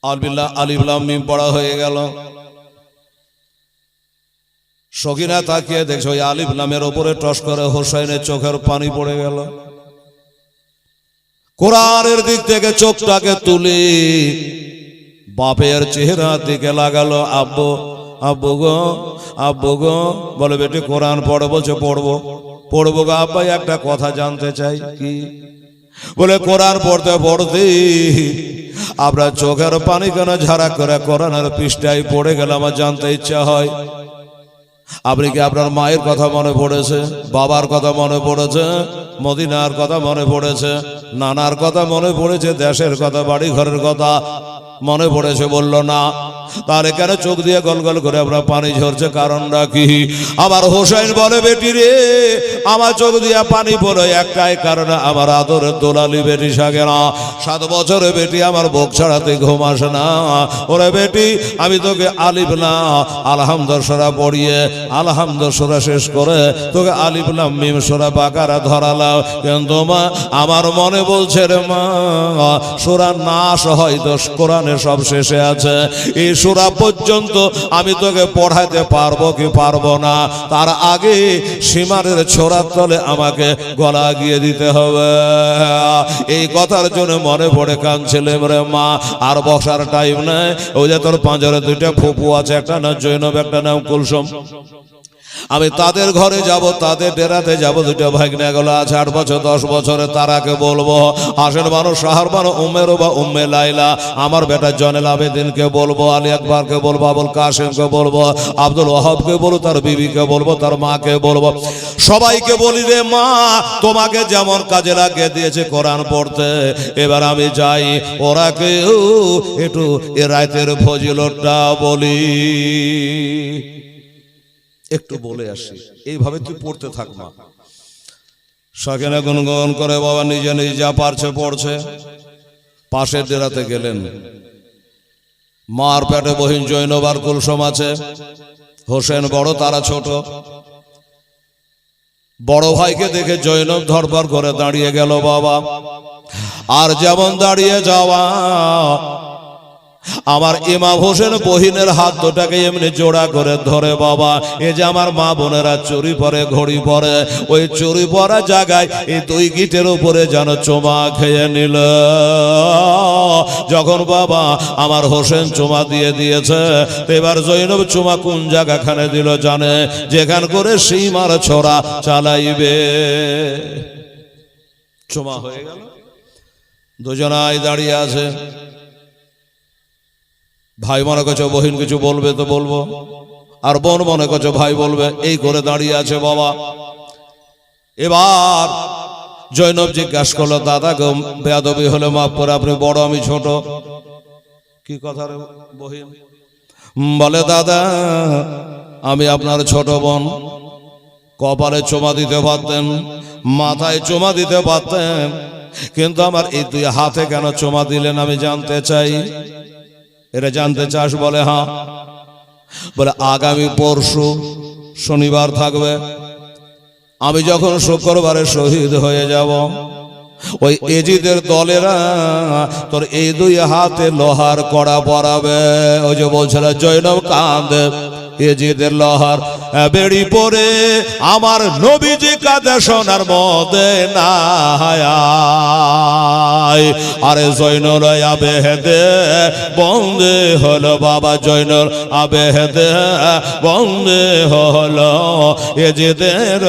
আলিফ লাম মিম পড়া হয়ে গেল। সকিনা তাকিয়ে দেখছো ওই আলিফ লামের উপরে টস করে হোসাইনের চোখের পানি পড়ে গেল। কোরআনের দিক থেকে চোখটাকে তুলি বাপের চেহারার দিকে লাগালো। আব্বু আব্বু গো আব্বু গো, বলে বেটি কোরআন পড়বো? পড়বো। পড়বো গো আব্বা, একটা কথা জানতে চাই। কি? বলে কোরআন পড়তে পড়তে আপনার চোখের পানি কেন ঝাড়া করে কোরআনের পৃষ্ঠায় পড়ে গেলে আমার জানতে ইচ্ছা হয়। আপনি কি আপনার মায়ের কথা মনে পড়েছে? বাবার কথা মনে পড়েছে? মদিনার কথা মনে পড়েছে? নানার কথা মনে পড়েছে? দেশের কথা, বাড়ি ঘরের কথা মনে পড়েছে? বলল না। তাহলে কেন চোখ দিয়ে গল গল করে আপনার পানি ঝরছে? কারণটা কি? আমার হোসেন বলে বেটি রে, আমার চোখ দিয়ে পানি পড়ে একটাই কারণে, আমার আদরের দোলালি বেটি সাগেরা 7 বছরে বেটি আমার বুক ছাড়াতে ঘুম আসে না। ওরে বেটি, আমি তোকে আলিফ লাম আলহামদুলিল্লাহ সূরা পড়িয়ে আলহামদুলিল্লাহ সূরা শেষ করে তোকে আলিফ লাম মিম সূরা বাকারা ধরালাম, কিন্তু মা আমার মনে বলছে রে মা, সূরা নাস হয়তো কোরআনে সব শেষে আছে, এই সূরা পর্যন্ত আমি তোকে পড়াইতে পারবো কি পারবো না, তার আগে সীমারের ছোড়ার তলে আমাকে গলা গিয়ে দিতে হবে। এই কথার জন্য মনে পড়ে কাঁদছিলাম রে মা। আর বসার টাইম নেই। ওই যে তোর পাঁজরে 2টা ফুপু আছে, একটা নাম জৈনব, একটা নাম কুলসুম। আমি তাদের ঘরে যাব, তাদের ডেরাতে যাব। 2টা ভাগ্নে গুলো আছে 8 বছর 10 বছরে, তারাকে বলবো আসেন মানুষ শাহর বানো উম্মের বা উম্মে লাইলা, আমার বেটা জয়নুল আবেদিনকে বলবো, আলী আকবরকে বলবো, আবুল কাসেমকে বলবো, আব্দুল ওয়াহাবকে বলবো, তার বিবিকে বলবো, তার মাকে বলবো, সবাইকে বলি রে মা, তোমাকে যেমন কাজে লাগিয়ে দিয়েছে কোরআন পড়তে, এবার আমি যাই ওরাকে একটু এ রাতের ফজিলতটা বলি, একটু বলে আসি। এইভাবে তুই পড়তে থাক মা। সাকিনা গুনগুন করে বাবা নিজে নিজে যা পারছে পড়ছে। পাশের ডেরাতে গেলেন। মার পেটে বহিন জৈনব আর কুলসুম আছে। হোসেন বড়, তারা ছোট। বড় ভাইকে দেখে জৈনব ধরপর করে দাঁড়িয়ে গেল বাবা। আর যেমন দাঁড়িয়ে যাওয়া, আমার ইমাম হোসেন বহিনের হাত দুটাকে এমনি জোড়া করে ধরে বাবা, এই যে আমার মা বোনেরা চুরি পরে ঘড়ি পরে, ওই চুরি পরা জায়গায় এই 2 গিটের উপরে যেন চুমা খেয়ে নিল। যখন বাবা আমার হোসেন চুমা দিয়ে দিয়েছে, এবার জৈনব চুমা কোন জায়গাখানে দিল জানে? যেখান করে সীমার ছোড়া চালাইবে। চুমা হয়ে গেল। দুজনাই দাঁড়িয়ে আছে। ভাই মনে করছো বহিন কিছু বলবে তো বলবো, আর বোন মনে করছো ভাই বলবে, এই করে দাঁড়িয়ে আছে বাবা। এবার জৈনব জিজ্ঞাসা করলো, দাদা গো বেয়াদবি হলে মাফ করে, আপনি বড় আমি ছোট। কি কথা রে বহিন? বলে দাদা আমি আপনার ছোট বোন, কপালে চুমা দিতে পারতেন, মাথায় চুমা দিতে পারতেন, কিন্তু আমার এই 2 হাতে কেন চুমা দিলেন আমি জানতে চাই। এরা জানতে চাস? বলে হ্যাঁ। বলে আগামী পরশু শনিবার থাকবে, আমি যখন শুক্রবারে শহীদ হয়ে যাব, ওই এজিদের দলেরা তোর এই 2 হাতে লোহার কড়া পরাবে। ওই যে বলছিল জৈনব কাঁদে, এজিদের লোহার বেড়ি পরে আমার নবীজি কাঁদে সোনার মদিনা। আরে জৈনুল আবেদে বন্দে হলো বাবা, জৈনুল আবেদে বন্দে হলো এজিদের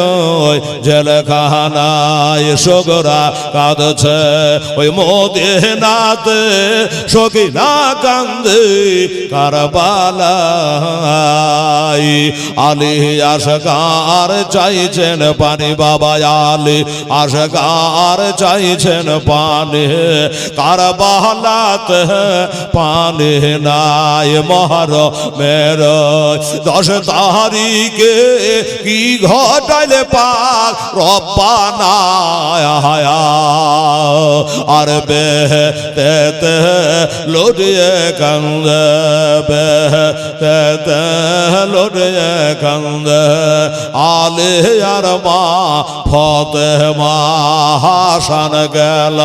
জেলখানায়। সগরা কাঁদছে ওই মদিনাতে, সকিনা কান্দে কারবালায়। আলী আশকার চাইছেন পানি বাবা, আলী আশকার চাইছেন পানি, কারবালাতে পানি নাই। মুহররমের 10 তারিখে কি ঘটাইলে পাক রব্বানা, আর বেহেতে লুটিয়ে কান্দে, বেহেতে লুটিয়ে কান্দে। কান্দে আলে আর মা ফাতেমা হাসান গেল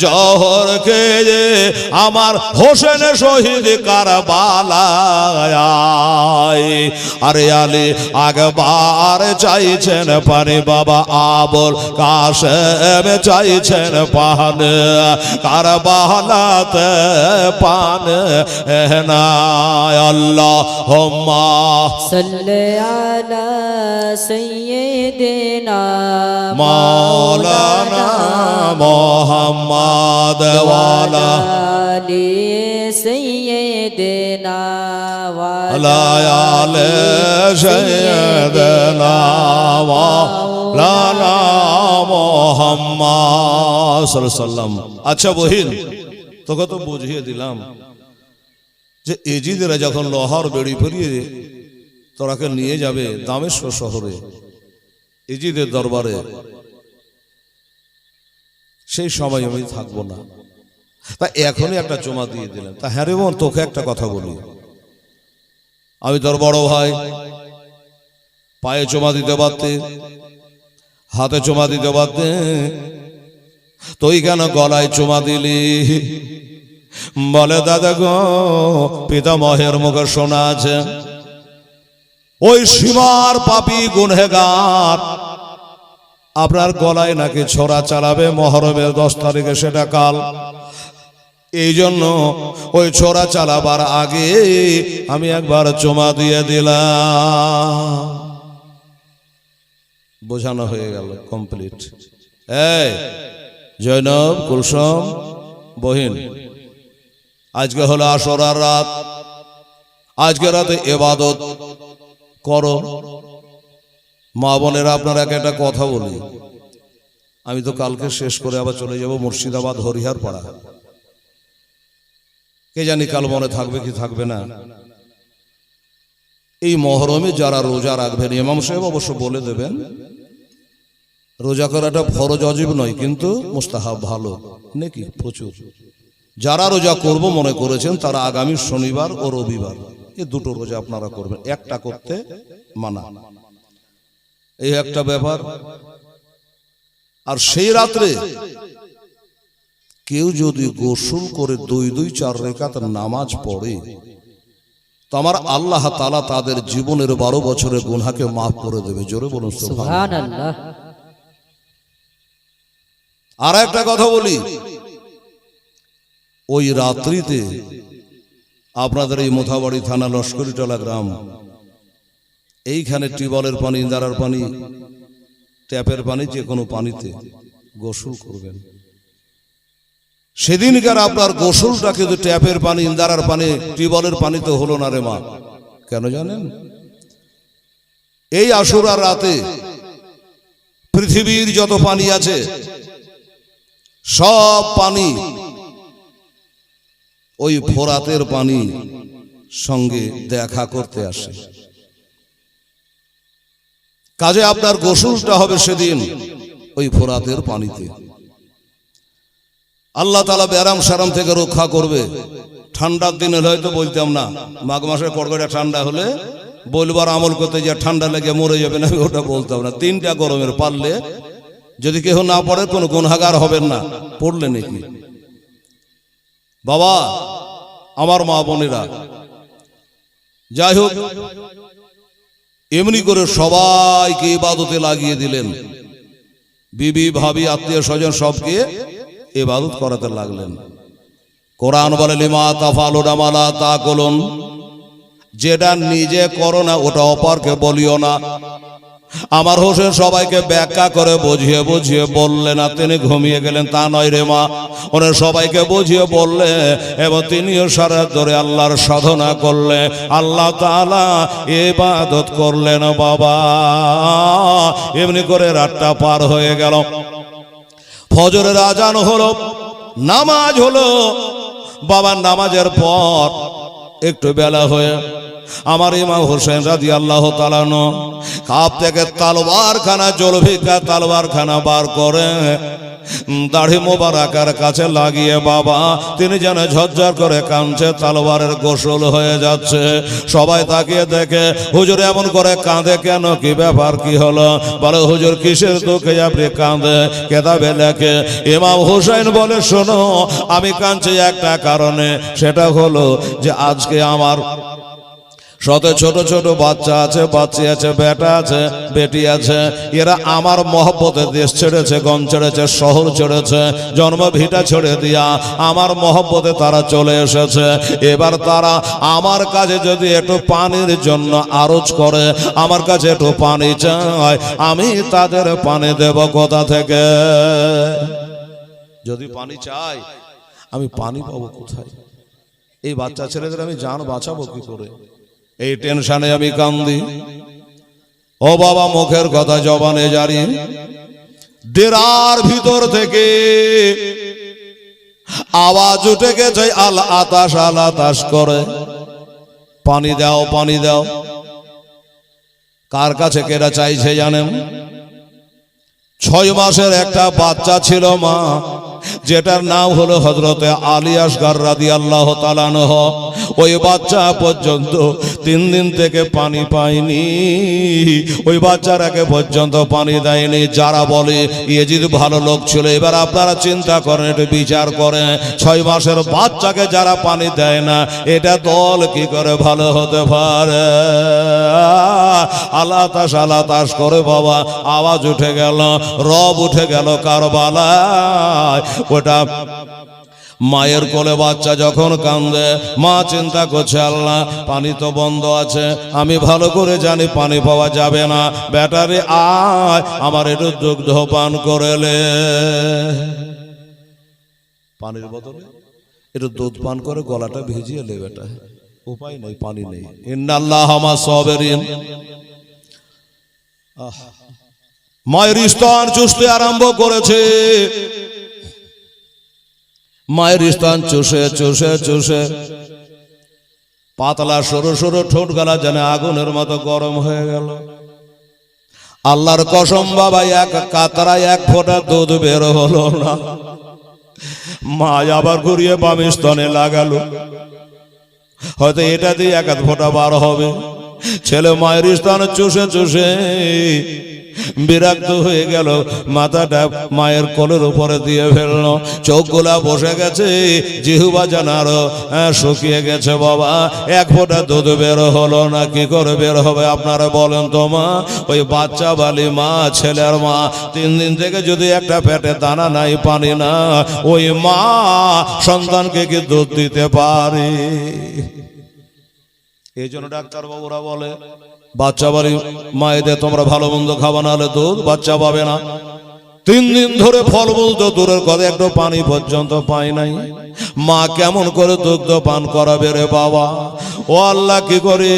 জহর কে আমার হোসেন শহীদ কারবালায় আরে আলী আকবার চাইছেন পানি বাবা আবুল কাসেম চাইছেন পান কারবালাতে পান না আল্লাহুম্মা সাল্লি আলা সাইয়্যিদিনা মাওলানা মুহাম্মদ ওয়ালা আলি সাইয়্যিদিনা ওয়ালা আলি সাইয়্যিদিনা মাওলানা মুহাম্মদ সাল্লাল্লাহু আলাইহি ওয়াসাল্লাম। আচ্ছা বহিন, তোকে তো বুঝিয়ে দিলাম যে এজিদেরা যখন লোহার বেড়ি ফেরিয়ে তোরাকে নিয়ে যাবে দামেস্ক শহরে এজিদের দরবারে, সেই সময় আমি থাকবো না, তা এখনই একটা চুমা দিয়ে দিলেন। তা হ্যাঁ রে বোন, তোকে একটা কথা বলি, আমি তোর বড় ভাই, পায়ে চুমা দিতে পারতে, হাতে চুমা দিতে পারতে, তুই কেন গলায় চুমা দিলি? বলে দাদা গো, পিতামহের মুখে শোনা আছে ওই সীমার পাপী গুনহেগার আপনার গলায় নাকি ছোরা চালাবে মহরমের 10 তারিখে, সেটা কাল। এই জন্য ওই ছোরা চালাবার আগে আমি একবার চুমা দিয়ে দিলাম। বোঝানো হয়ে গেল, কমপ্লিট। এই জৈনব, কুলসুম, বহিন, আজকে হলো আশুরার রাত, আজকে রাতে ইবাদত করো। মা বোনেরা আপনারা একটা কথা বলি, আমি তো কালকে শেষ করে আবার চলে যাব মুর্শিদাবাদ হরিহার পাড়া, কে জানি কাল মনে থাকবে কি থাকবে না। এই মহরমে যারা রোজা রাখবেন, ইমাম সাহেব অবশ্য বলে দেবেন, রোজা করাটা ফরজ অজিব নয়, কিন্তু মুস্তাহাব, ভালো নাকি প্রচুর। যারা রোজা করব মনে করেছেন তারা আগামী শনিবার ও রবিবার এই দুটো রোজা আপনারা করবেন, একটা করতে মানা, এই একটা ব্যাপার। আর সেই রাত্রে কেউ যদি গোসল করে 2-4 রাকাত নামাজ পড়ে, তো আমার আল্লাহ তাআলা তাদের জীবনের 12 বছরের গুনাহকে মাফ করে দেবে। জোরে বলুন সুবহানাল্লাহ। আর একটা কথা বলি, ওই রাত্রিতে আপনাদের এই মোথাবাড়ি থানা লস্করিটলা গ্রাম, এইখানে টিউবওয়েলের পানি, ইন্দারার পানি, ট্যাপের পানি, যে কোনো পানিতে গোসল করবেন। সেদিনকার আপনার গোসলটা কিন্তু ট্যাপের পানি, ইন্দারার পানি, টিউবওয়েলের পানিতে হলো না রে মা। কেন জানেন? এই আশুরার রাতে পৃথিবীর যত পানি আছে সব পানি ওই ফোরাতের পানি সঙ্গে দেখা করতে আসে। কাজে আপনার গোসলটা হবে সেদিন ওই ফোরাতের পানিতে। আল্লাহ তাআলা ব্যারাম সারাম থেকে রক্ষা করবে। ঠান্ডার দিনে হয়তো বলতাম না, মাঘ মাসে কড়কড়া ঠান্ডা হলে বলবার আমল করতে যে ঠান্ডা লেগে মরে যাবে না, আমি ওটা বলতাম না। 3টা গরমের পারলে যদি কেউ না পড়ে কোনো গুনাহগার হবেন না, পড়লে নাকি। বাবা আমার মা বোনেরা, যাই হোক, এমনি করে সবাইকে ইবাদতে লাগিয়ে দিলেন, বিবি ভাবি আত্মীয় স্বজন সবকে ইবাদত করাতে লাগলেন। কোরআন বলে লিমা তাফালুনা মা লা তাকুলুন, যেটা নিজে করো না ওটা অপরকে বলিও না। আমার হোসেন সবাইকে ব্যাখ্যা করে বুঝিয়ে বুঝিয়ে বললেন, না তিনি ঘুমিয়ে গেলেন তা নয় রে মা, ওনার সবাইকে বুঝিয়ে বললে এবং তিনিও সারা ধরে আল্লাহর সাধনা করলে, আল্লাহ তাআলা ইবাদত করলেন। বাবা এমনি করে রাতটা পার হয়ে গেল, ফজরের আজান হলো, নামাজ হলো। বাবা নামাজের পর একটু বেলা হয়ে আমার ইমাম হোসেন রাদিয়াল্লাহু তাআলা আনহু কাপ থেকে তলোয়ারখানা জলভিকা তলোয়ারখানা বার করে দাড়ি মোবারকের কাছে লাগিয়ে বাবা তিনি যেন ঝরঝর করে কাঁদছে, তলোয়ারের গোসল হয়ে যাচ্ছে। সবাই তাকিয়ে দেখে হুজুর এমন করে কাঁদে কেন, কি ব্যাপার, কি হলো? বলে হুজুর কিসের দুঃখে আপনি কাঁদে? কেতাবে লেখে ইমাম হোসেন বলে শোনো আমি কাঁদছি একটা কারণে, সেটা হলো যে আজকে আমার সাথে ছোট ছোট বাচ্চা আছে, বাচ্চি আছে, বেটা আছে, বেটি আছে, এরা আমার মহব্বতে দেশ ছেড়েছে, গঞ্জ ছেড়েছে, শহর ছেড়েছে, জন্মভিটা ছেড়ে দিয়া আমার মহব্বতে তারা চলে এসেছে। এবার তারা আমার কাছে যদি একটু পানির জন্য আরজ করে, আমার কাছে একটু পানি চায়, আমি তাদের পানি দেব কোথা থেকে? যদি পানি চাই আমি পানি পাবো কোথায়? এই বাচ্চা ছেলেদের আমি জান বাঁচাবো কি করে? এই টেনশনে আমি কান্দি। ও বাবা মুখের কথা জবানে জারি। ডেরার ভিতর থেকে আওয়াজ উঠে গেছে আল আতাশ করে, পানি দাও পানি দাও। কার কাছে কেরা চাইছে জানেন? 6 মাসের একটা বাচ্চা ছিল মা, যেটার নাম হলো হযরতে আলী আসগর রাদিয়াল্লাহু তাআলা আনহু। ওই বাচ্চা পর্যন্ত 3 দিন থেকে পানি পায়নি, ওই বাচ্চাটাকে পর্যন্ত পানি দেয়নি। যারা বলে ইয়াজিদ ভালো লোক ছিল, এবার আপনারা চিন্তা করেন, একটু বিচার করেন, 6 মাসের বাচ্চাকে যারা পানি দেয় না, এটা দল কি করে ভালো হতে পারে? আল্লাহ তাশ করে বাবা আওয়াজ উঠে গেল, রব উঠে গেল কারবালায়। ওটা মায়ের কোলে বাচ্চা যখন কান্দে, মা চিন্তা করছে আল্লাহ পানি তো বন্ধ আছে, আমি ভালো করে জানি পানি পাওয়া যাবে না, বেটারে আয় আমার একটু দুগ্ধ পান করেলে। পানির বদলে একটু দুধ পান করে গলাটা ভিজিয়ে লে বেটা, উপায় নেই, পানি নেই। ইন্নাল্লাহা মা সাবিরিন। মায়ের স্তন চুষতে আরম্ভ করেছে, মায়ের স্তন চুষে চুষে চুষে পাতলা সরু সরু ঠোঁট গালা যেন আগুনের মতো গরম হয়ে গেল। আল্লাহর কসম বাবা এক কাতরায় 1 ফোঁটা দুধ বের হলো না। মা আবার ঘুরিয়ে বাম স্তনে লাগালো, হয়তো এটা দিয়ে 1 ফোঁটা বার হবে। ছেলে মায়ের স্তন চুষে চুষে বিরক্ত হয়ে গেল, মাথাটা মায়ের কোলের উপরে দিয়ে ফেললো, চোখগুলা বসে গেছে, জিহ্বা জানারও শুকিয়ে গেছে। বাবা 1 ফোঁটা দুধ বের হলো না, কি করে বের হবে আপনারা বলেন তো মা? ওই বাচ্চা বালি মা, ছেলের মা, 3 দিন থেকে যদি একটা পেটে দানা নাই, পানি না, ওই মা সন্তানকে কি দুধ দিতে পারে? এই জন্য ডাক্তার বাবুরা বলে বাচ্চা বাড়ি মায়েদের তোমরা ভালো মন্দ খাওয়া, না হলে দুধ বাচ্চা পাবে না। 3 দিন ধরে ফলমূল তো দূরের কথা, একটু পানি পর্যন্ত পায় নাই। মা কেমন করে দুগ্ধ পান করাবে রে বাবা? ও আল্লাহ কি করি,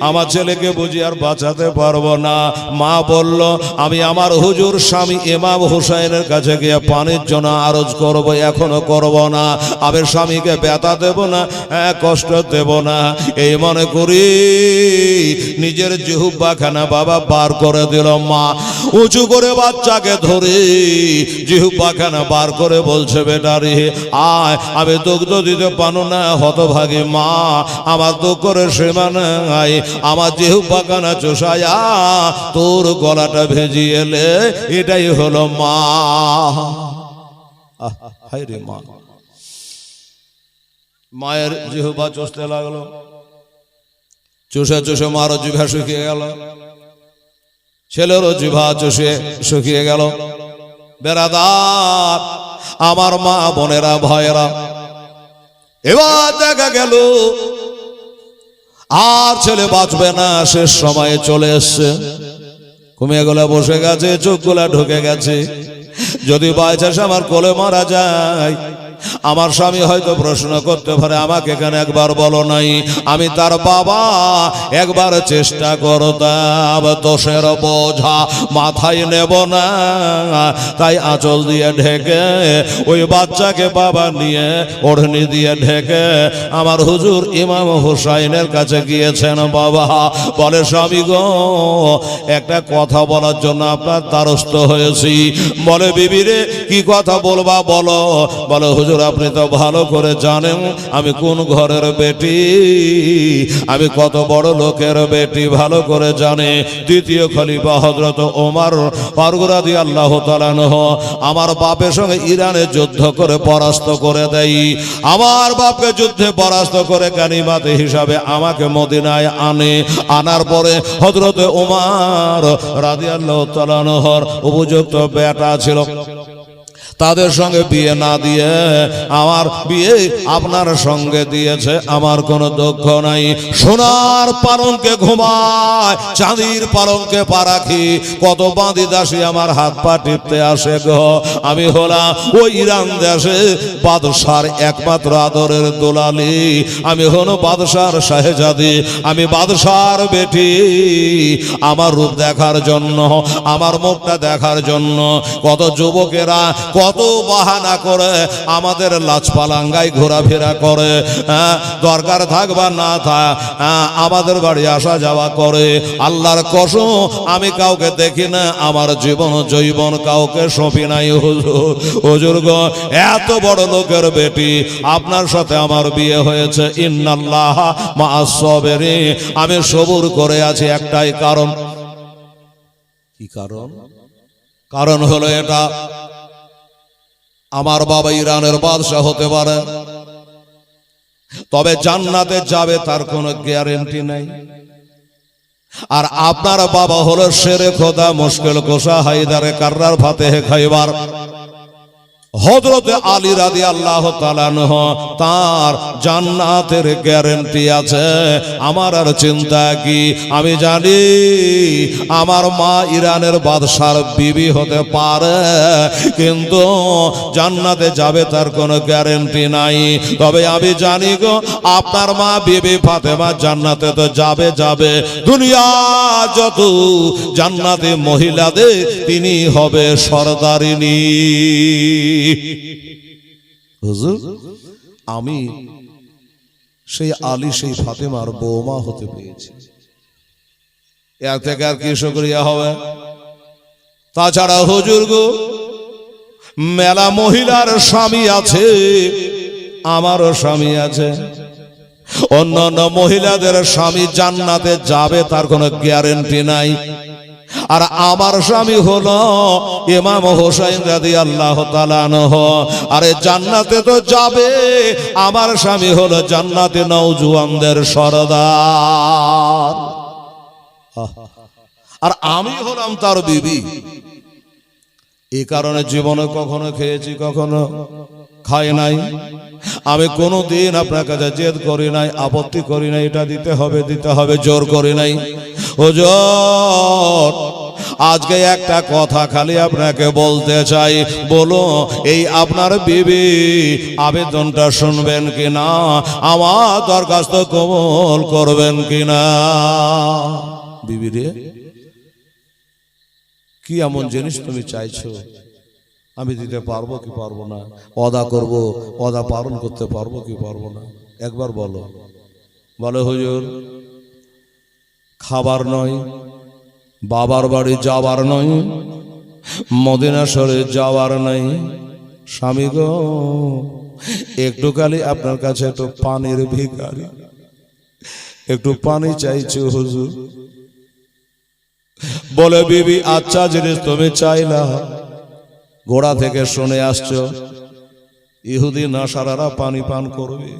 আমার ছেলেকে বুঝি আর বাঁচাতে পারবো না। মা বলল আমি আমার হুজুর স্বামী ইমাম হুসাইনের কাছে গিয়ে পানির জন্য আরজ করব, এখনো করব না। আমি স্বামীকে ব্যথা দেব না, কষ্ট দেব না, এই মনে করি নিজের জিহ্বাখানা বাবা বার করে দিল। মা উঁচু করে বাচ্চাকে ধরে জিহ্বাখানা বার করে বলছে বেটারে আয়, আমি দুগ্ধ দিতে পারো না। হতভাগী মা, আমার দুঃখের সীমা নাই, আমার জিহ্বাখানা চুষায়া তোর গলাটা ভেজিয়ে এলে, এটাই হলো মা। হায় রে মা। মায়ের জিহ্বা চুষতে লাগলো, চুষে চুষে মারও জিভা শুকিয়ে গেল, ছেলেরও জিভা চুষে শুকিয়ে গেল। বেরাদার আমার মা বোনেরা ভাইয়েরা, এবার দেখা গেল আর ছেলে বাঁচবে না, শেষ সময়ে চলে এসছে, ঘুমিয়ে গলা বসে গেছে, চোখগুলা ঢুকে গেছে। যদি বাইচাস আমার কোলে মারা যায়, আমার স্বামী হয়তো প্রশ্ন করতে পারে, আমাকে কেন একবার বলো নাই? আমি তার বাবা, একবার চেষ্টা করতাম, দোষের বোঝা মাথায় নেব না, তাই আঁচল দিয়ে ঢেকে ওই বাচ্চাকে বাবা নিয়ে ওড়নি দিয়ে ঢেকে আমার হুজুর ইমাম হুসাইনের কাছে গিয়েছেন। বাবা বলে, স্বামী গো, একটা কথা বলার জন্য আপনার দ্বারস্থ হয়েছি। বলে, বিবি রে, কি কথা বলবা বলো। বলে, হুজুর আপনি তো ভালো করে জানেন আমি কোন ঘরের বেটি, আমি কত বড় লোকের বেটি, ভালো করে জানে। দ্বিতীয় খলিফা হযরত ওমর ফারুক রাদিয়াল্লাহু তাআলা আনহু আমার বাপের সঙ্গে ইরানে যুদ্ধ করে পরাস্ত করে দেয়। আমার বাপকে যুদ্ধে পরাস্ত করে গানিমত হিসাবে আমাকে মদিনায় আনে। আনার পরে হযরত ওমর রাদিয়াল্লাহু তাআলা আনহুর উপযুক্ত বেটা ছিল, তাদের সঙ্গে বিয়ে না দিয়ে আমার বিয়ে আপনার সঙ্গে দিয়েছে, আমার কোনো দুঃখ নাই। সোনার পালঙ্কে ঘুমায়, চাঁদির পালঙ্কে পা রাখি, কত বাঁধি দাসী আমার হাত পা টিপতে আসে গো। আমি হলাম ওই ইরান দেশে বাদশার একমাত্র আদরের দোলালি, আমি হলো বাদশার শাহজাদি, আমি বাদশার বেটি। আমার রূপ দেখার জন্য, আমার মুখটা দেখার জন্য কত যুবকেরা কত বাহানা করে আমাদের লাজপালাঙ্গায় ঘোরাফেরা করে, দরকার থাক বা না থাক আমাদের বাড়ি আসা যাওয়া করে। আল্লাহর কসম আমি কাউকে দেখি না, আমার জীবন জৈবন কাউকে সঁপি নাই। হুজুর গো, এত বড় লোকের বেটি, আপনার সাথে আমার বিয়ে হয়েছে। ইন্নাল্লাহ মা'আস সাবিরিন, আমি সবুর করে আছি একটাই কারণ। কি কারণ? কারণ হলো এটা, আমার বাবা ইরানের বাদশাহ হতে পারে, তবে জান্নাতে যাবে তার কোনো গ্যারান্টি নাই। আর আপনার বাবা হলো শেরে খোদা, মুশকিল কোষা, হায়দারে কাররার, ফাতেহে খাইবার, হযরতে আলী রাদিয়াল্লাহু তাআলা আনহু, তার জান্নাতের গ্যারান্টি আছে। আমার আর চিন্তা কি? আমি জানি আমার মা ইরানের বাদশার বিবি হতে পারে, কিন্তু জান্নাতে যাবে তার কোনো গ্যারান্টি নাই। তবে আমি জানি গো, আপনার মা বিবি ফাতেমা জান্নাতে তো যাবে যাবে। দুনিয়া যত জান্নাতে মহিলাদের তিনি হবে সরদারিনী। হুজুর, আমি সেই আলী, সেই ফাতেমার বৌমা হতে পেরেছি, এর থেকে আর কি শুকরিয়া হবে? তাছাড়া হুজুর গো, মেলা মহিলার স্বামী আছে, আমারও স্বামী আছে। অন্যান্য মহিলাদের স্বামী জান্নাতে যাবে তার কোনো গ্যারান্টি নাই। আর আমার স্বামী হলো ইমাম হুসাইন রাদিয়াল্লাহু তাআলা আনহু, আরে জান্নাতে তো যাবে। আমার স্বামী হলো জান্নাতে নওজোয়ানদের সরদার, আর আমি হলাম তার বিবি। এই কারণে জীবনে কখনো খেয়েছি, কখনো খাই নাই। আমি কোনোদিন আপনার কাছে জেদ করি নাই, আপত্তি করি নাই, এটা দিতে হবে দিতে হবে, জোর করি নাই। হুজুর, আজকে একটা কথা খালি আপনাকে বলতে চাই, বলো এই আপনার বিবি আবেদনটা শুনবেন কিনা, আমার দরখাস্ত কবুল করবেন কিনা? বিবি রে, কি এমন জিনিস তুমি চাইছো, আমি দিতে পারবো কি পারবো না? ওয়াদা করব, ওয়াদা পালন করতে পারবো কি পারবো না? একবার বলো। বলে, হুজুর, খাবার নয়, বাবার বাড়ি যাওয়ার নয়, মদিনা শরীফ যাওয়ার নাই। স্বামী গো, একটু খালি আপনার কাছে একটু পানির ভিখারি, একটু পানি চাইছো হুজুর। বলে, বিবি আচ্ছা জিনিস তুমি চাইলা, গোড়া থেকে শুনে আসছো ইহুদি নাসারারা পানি পান করবে,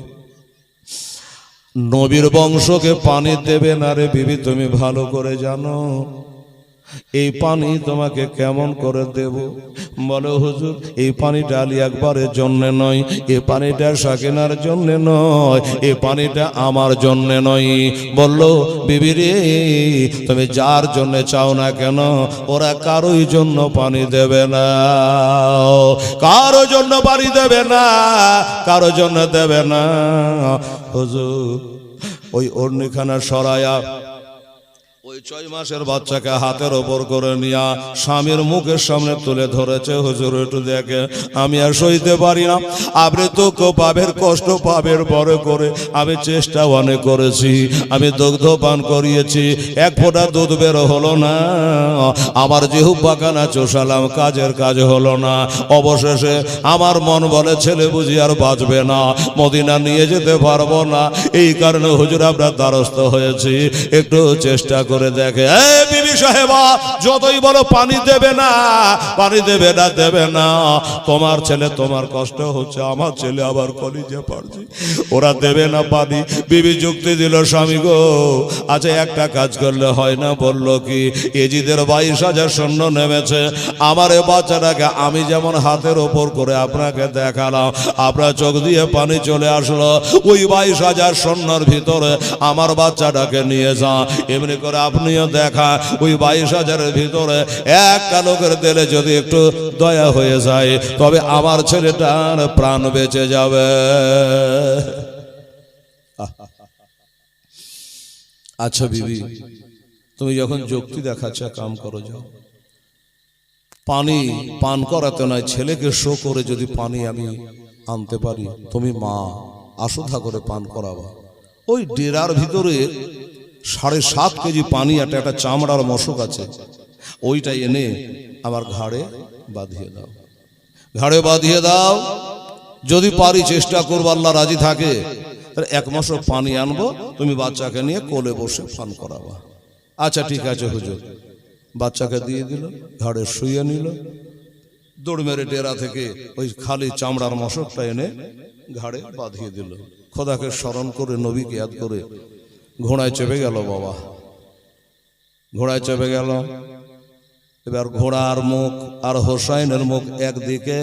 নবীর বংশকে পানি দেবে না রে বিবি, তুমি ভালো করে জানো। এই পানি তোমাকে কেমন করে দেব? বলে হুজুর, এই পানিটা আলী আকবরের জন্য নয়, এই পানিটা সাকিনার জন্য নয়, এই পানিটা আমার জন্য নয়। বলল বিবি রে, তুমি যার জন্য চাও না কেন ওরা কারোই জন্য পানি দেবে না, কারো জন্য পানি দেবে না, কারো জন্য দেবে না। হুজুর ওই ওড়নিখানা সরায়া ওই 6 মাসের বাচ্চাকে হাতের ওপর করে নিয়া স্বামীর মুখের সামনে তুলে ধরেছে। হুজুর একটু দেখে, আমি আর সইতে পারি না, আপনি দুঃখ পাবেন, কষ্ট পাবেন বড় করে। আমি চেষ্টা অনেক করেছি, আমি দুগ্ধ পান করিয়েছি, এক ফোঁটা দুধ বের হলো না। আমার জিহ্বাখানা চোষালাম, কাজের কাজ হলো না। অবশেষে আমার মন বলে ছেলে বুঝি আর বাঁচবে না, মদিনা নিয়ে যেতে পারবো না। এই কারণে হুজুর আপনার দ্বারস্থ হয়েছি, একটু চেষ্টা করে দেখে। এই বিবি সাহেবা, যতই বলো পানি দেবে না, পানি দেবে না, দেবে না। তোমার ছেলে, তোমার কষ্ট হচ্ছে, আমার ছেলে আবার কলিজে পড়ছে, ওরা দেবে না পানি। বিবি যুক্তি দিল, স্বামী গো আচ্ছা একটা কাজ করলে হয় না? বলল কি, এজিদের 22,000 সৈন্য নেমেছে, আমার এ বাচ্চাটাকে আমি যেমন হাতের ওপর করে আপনাকে দেখালাম, আপনার চোখ দিয়ে পানি চলে আসলো, ওই 22,000 সৈন্যর ভিতরে আমার বাচ্চাটাকে নিয়ে যা। এমনি করে আপনিও দেখা, ওই 22,000-এর ভিতরে একটা লোকের দিলে যদি একটু দয়া হয়ে যায়, তবে আমার ছেলেটার প্রাণ বেঁচে যাবে। আচ্ছা বিবি, তুমি যখন যুক্তি দেখাচ্ছ, কাম করো, যাও। পানি পান করাতে নয়, ছেলেকে শো করে যদি পানি আমি আনতে পারি, তুমি মা আশুধা করে পান করাবা। ওই ডেরার ভিতরে 7.5 কেজি পানি একটা চামড়ার মশক আছে, ওইটা এনে আমার ঘাড়ে বাঁধিয়ে দাও, ঘাড়ে বাঁধিয়ে দাও। যদি পারি চেষ্টা করবো, আল্লাহ রাজি থাকে, তাহলে 1 মশক পানি আনবো, তুমি বাচ্চাকে নিয়ে কোলে বসে পান করাবা। আচ্ছা ঠিক আছে হুজুর। বাচ্চাকে দিয়ে দিল, ঘাড়ে শুয়ে নিল, দৌড় মেরে ডেরা থেকে ওই খালি চামড়ার মশকটা এনে ঘাড়ে বাঁধিয়ে দিল। খোদাকে স্মরণ করে, নবীকে ইয়াদ করে ঘোড়ায় চেপে গেল। বাবা ঘোড়ায় চেপে গেল। এবার ঘোড়ার মুখ আর হোসাইনের মুখ একদিকে,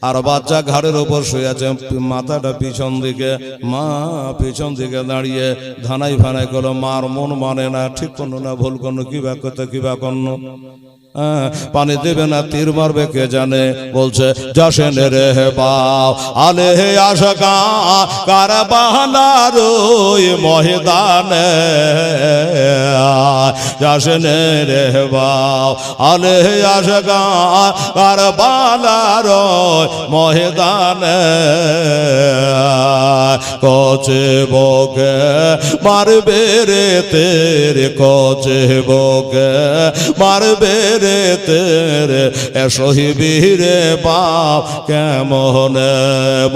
আর বাচ্চা ঘাড়ের ওপর শুয়ে আছে, মাথাটা পিছন দিকে। মা পিছন দিকে দাঁড়িয়ে ধানাই ফানাই করলো, মার মন মানে না, ঠিক করলো না, ভুল করলো, কি বা করতে, কি বা করলো। পানি দেবে না, তীর মারবে কে জানে। বলছে যাসেন রে বাও আলে হে আশকা কারবালার ওই ময়দানে, যাসেন রে বাও আলে হে আশকা কারবালার ওই ময়দানে, কচে বকে মারবে রে তেরে, কচে বকে মারবে রে তেরে, শহীবীরে বাপ কেমন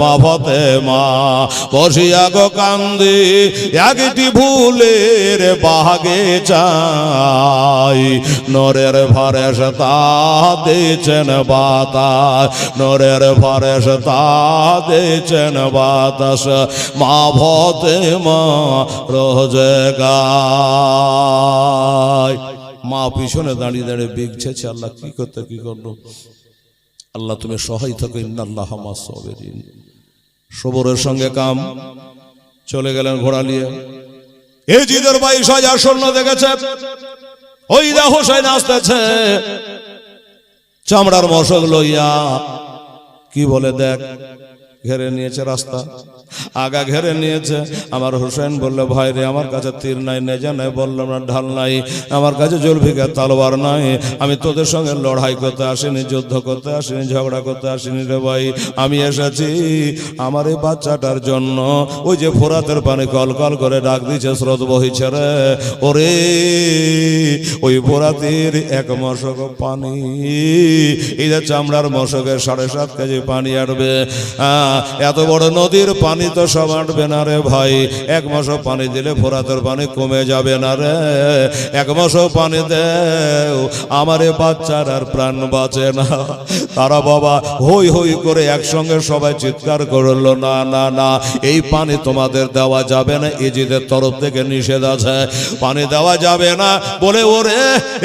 বাফতে মা বসিয়া গো কান্দি, একটি ভুলের বাগে চাই, নরের ভরেশ তা দিয়েছেন বাতাস, নরের ভরেশ তা দিয়েছেন বাতাস, মা ভতে মা রোজগার। মা পিছনে দাঁড়িয়ে দাঁড়িয়ে বিগছেছে, আল্লাহ কি করতে, কি করলো। আল্লাহ তুমি সহায় থাকো, ইন্নাল্লাহ মা'আস সাবিরিন। সবরের সঙ্গে কাম। চলে গেলেন ঘোড়া নিয়ে। এজিদের 22,000 সৈন্য দেখেছে, ওই দা হোসেন আসতেছে চামড়ার মশক লইয়া। কি বলে দেখ, ঘেরে নিয়েছে রাস্তা, আগা ঘেরে নিয়েছে। আমার হোসেন বললে, ভাই রে আমার কাছে তীর নাই, নেজা নাই, বললাম না ঢাল নাই, আমার কাছে জলফিকার তালোয়ার নাই, আমি তোদের সঙ্গে লড়াই করতে আসিনি, যুদ্ধ করতে আসিনি, ঝগড়া করতে আসিনি রে ভাই, আমি এসেছি আমার এই বাচ্চাটার জন্য। ওই যে ফোরাতের পানি কল কল করে ডাক দিচ্ছে, স্রোত বহিছে রে, ওরে ওই ফোরাতের 1 মশক পানি, এই যে চামড়ার মশকের 7.5 কেজি পানি আসবে। এত বড় নদীর পানি পানি তো সব আঁটবে না রে ভাই, এক মাসও পানি দিলে ফোরাতের পানি কমে যাবে না রে, এক মাসও পানি দেও আমার এ বাচ্চার আর প্রাণ বাঁচে না। তারা বাবা হই হই করে একসঙ্গে সবাই চিৎকার করলো, না না না, এই পানি তোমাদের দেওয়া যাবে না, এজিদের তরফ থেকে নিষেধ আছে, পানি দেওয়া যাবে না বলে ওরে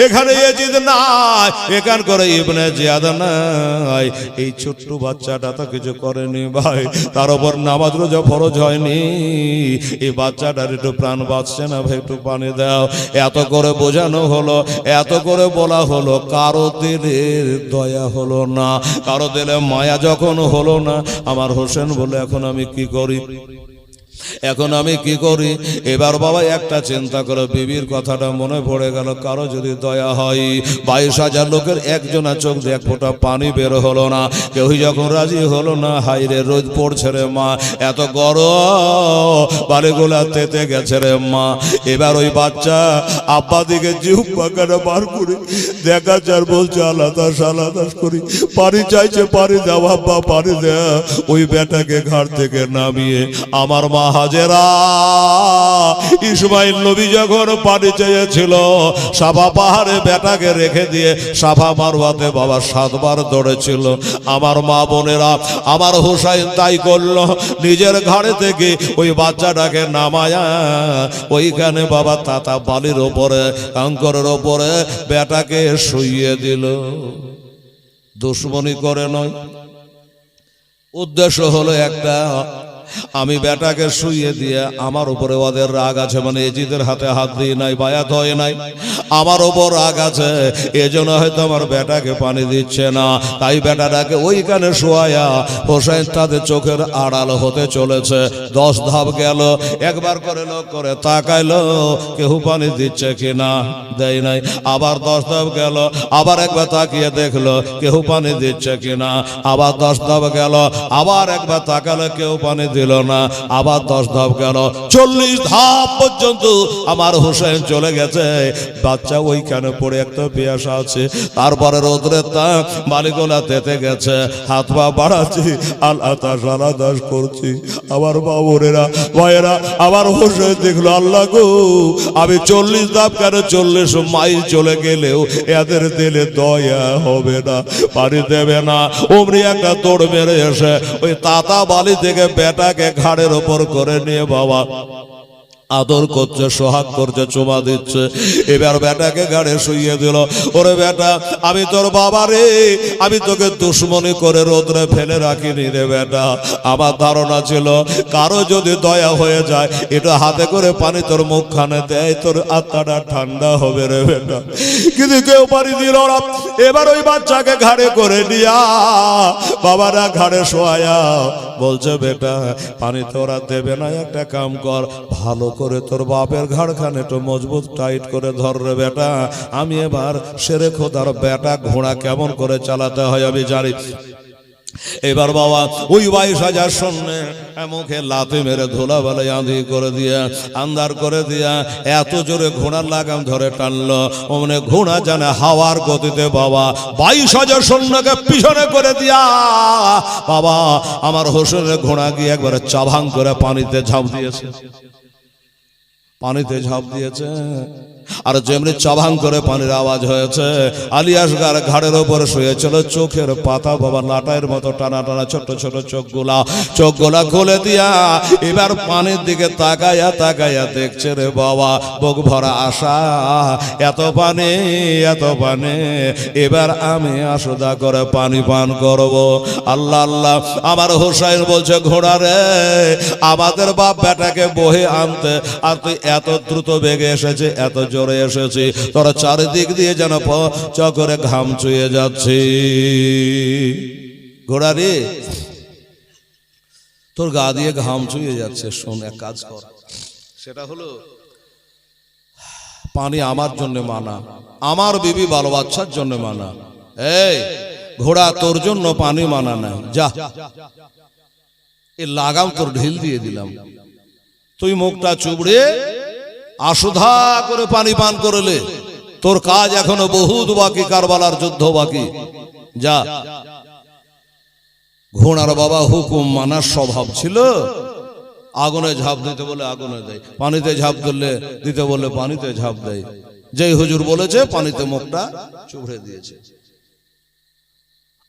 এখানে এজিদ নাই, এখান করে ইবনে জিয়াদ নাই। এই ছোট্ট বাচ্চাটা তো কিছু করেনি ভাই, তার উপর নামাজ রোজা ফরজ হয়নি, এই বাচ্চাটার একটু প্রাণ বাঁচছে না ভাই, একটু পানি দাও। এত করে বোঝানো হলো, এত করে বলা হলো, কারো দিলের দয়া হলো না, কারো দিলে মায়া যখন হলো না, আমার হোসেন বলে এখন আমি কি করি, এখন আমি কি করি? এবার বাবা একটা চিন্তা করে বিবির কথাটা মনে পড়ে গেল, কারো যদি দয়া হয়, 22,000 লোকের একজনা চোখ দিয়ে এক ফোঁটা পানি বের হলো না, কেউই যখন রাজি হলো না, হাইরে রোদ পড়ছে রে মা, এত গরম বালিগুলা তেতে গেছে রে মা। এবার ওই বাচ্চা আব্বা দিকে জিভ পাকাটা বার করে দেখা যার বলছে আলাদাস আলাদাস করি, পানি চাইছে, পানি দাও আব্বা, পানি দেয়া। ওই বেটাকে ঘাট থেকে নামিয়ে আমার মা হাজেরা, ইসমাইল নবী যখন পানি চেয়েছিল সাফা পাহাড়ে বেটাকে রেখে দিয়ে সাফা মারওয়াতে বাবা 7 বার দৌড়েছিল। আমার মা বোনেরা, আমার হোসাইন তাই করলো, নিজের ঘাড়ে থেকে ওই বাচ্চাটাকে নামায়া ওইখানে বাবা তাতা বালির ওপরে, কাঙ্করের ওপরে বেটাকে শুইয়ে দিল। দুশ্মনী করে নয়, উদ্দেশ্য হলো একটা, আমি বেটাকে শুইয়ে দিয়ে আমার উপরে ওদের রাগ আছে, মানে এজিদের হাতে হাত দিয়ে নাই, বায়াত হয় নাই, আমার ওপর রাগ আছে, এজন্য হয়তো আমার বেটাকে পানি দিচ্ছে না। তাই বেটাটাকে ওইখানে শোয়ায়া হোসেন তাদের চোখের আড়াল হতে চলেছে। 10 ধাপ গেল, একবার করে লোক করে তাকাইলো কেউ পানি দিচ্ছে কিনা, দেয় নাই। আবার 10 ধাপ গেল, আবার একবার তাকিয়ে দেখলো কেউ পানি দিচ্ছে কিনা, আবার 10 ধাপ গেল, আবার একবার তাকালো কেউ পানি দিল না, আবার 10 ধাপ গেল, 40 ধাপ পর্যন্ত আমার হোসেন চলে গেছে। বাচ্চা ওইখানে পড়ে একটা পেয়াসা আছে, তারপরে রোদ্রের তাপ বালিগোলা তেতে গেছে, হাত পা বাড়াচ্ছি, আলাদাস করছি। আমার বাবুরেরা ভাইয়েরা, আমার হোসেন দেখলো আল্লাহ গো, আমি 40 ধাপ কেন 40 মাইল চলে গেলেও এদের দিলে দয়া হবে না, পানি দেবে না। অমনি একটা দৌড় মেরে এসে ওই তাতা বালি থেকে বেটাকে ঘাড়ের ওপর করে নিয়ে বাবা আদর করছে, সোহাগ করছে, চুমা দিচ্ছে। এবার বেটাকে ঘাড়ে শুইয়ে দিল। ওরে বেটা, আমি তোর বাবা রে, আমি তোকে দুশ্মনী করে রোদ্রে ফেলে রাখিনি রে বেটা। আমার ধারণা ছিল কারো যদি দয়া হয়ে যায়, এটা হাতে করে পানি তোর মুখখানে দেয়, তোর আত্মাটা ঠান্ডা হবে রে বেটা, কিন্তু কেউ পানি দিল না। এবার ওই বাচ্চাকে ঘাড়ে করে নিয়া বাবারা ঘাড়ে শোয়া বলছে, বেটা পানি তোরা দেবে না, একটা কাম কর, ভালো করে তোর বাপের ঘাড়খানে একটু মজবুত টাইট করে ধর রে বেটা, আমি এবার শেরে খোদার বেটা ঘোড়া কেমন করে চালাতে হয় আমি জানি। এবার বাবা ওই 22,000 সৈন্য মুখে লাথি মেরে ধুলাবালি আঁধি করে দিয়া, আন্দার করে দিয়া, এত জোরে ঘোড়ার লাগাম ধরে টানলো, অমনে ঘোড়া জানে হাওয়ার গতিতে বাবা 22,000 সৈন্যকে পিছনে করে দিয়া বাবা আমার হোসেনের ঘোড়া গিয়ে একবারে চাভাং করে পানিতে ঝাঁপ দিয়েছে, পানিতে ঝাঁপ দিয়েছে। আর যেমনি চাভাং করে পানির আওয়াজ হয়েছে, আলিয়াসগার ঘাড়ের ওপরে শুয়েছিল, চোখের পাতা বাবা লাটাইয়ের মতো টানা টানা ছোট ছোট চোখগুলা খুলে দিয়া এবার পানির দিকে তাকায়া তাকায়া দেখছে রে বাবা, বুক ভরা আশা, এত পানি এত পানি, এবার আমি আসুদা করে পানি পান করব। আল্লাহ আল্লাহ, আমার হোসাইন বলছে, ঘোড়া রে, আমাদের বাপ বেটাকে বহে আনতে আর তুই এত দ্রুত বেগে এসেছে, এত জোরে এসেছি, তোরা চারিদিক দিয়ে যেন চকরে ঘাম চুয়ে যাচ্ছি। ঘোড়া রে, তোর গা দিয়ে ঘাম চুয়ে যাচ্ছে, শোন এক কাজ কর, সেটা হলো পানি আমার জন্য মানা, আমার বিবি বাল বাচ্চার জন্য মানা। এই ঘোড়া, তোর জন্য পানি মানা নাই, যা এই লাগাম তোর ঢিল দিয়ে দিলাম, তুই মুখটা চুবড়ে আশুধা করে পানি পান করলে, তোর কাজ এখনো বহুত বাকি, কারবালার যুদ্ধ বাকি, যা। ঘোড়ার বাবা হুকুম মানার স্বভাব ছিল, আগুনে ঝাঁপ দিতে বলে আগুনে দেয়, পানিতে ঝাঁপ দিতে বলে পানিতে ঝাঁপ দেয়। যেই হুজুর বলেছে পানিতে মুখটা চুবড়ে দিয়েছে।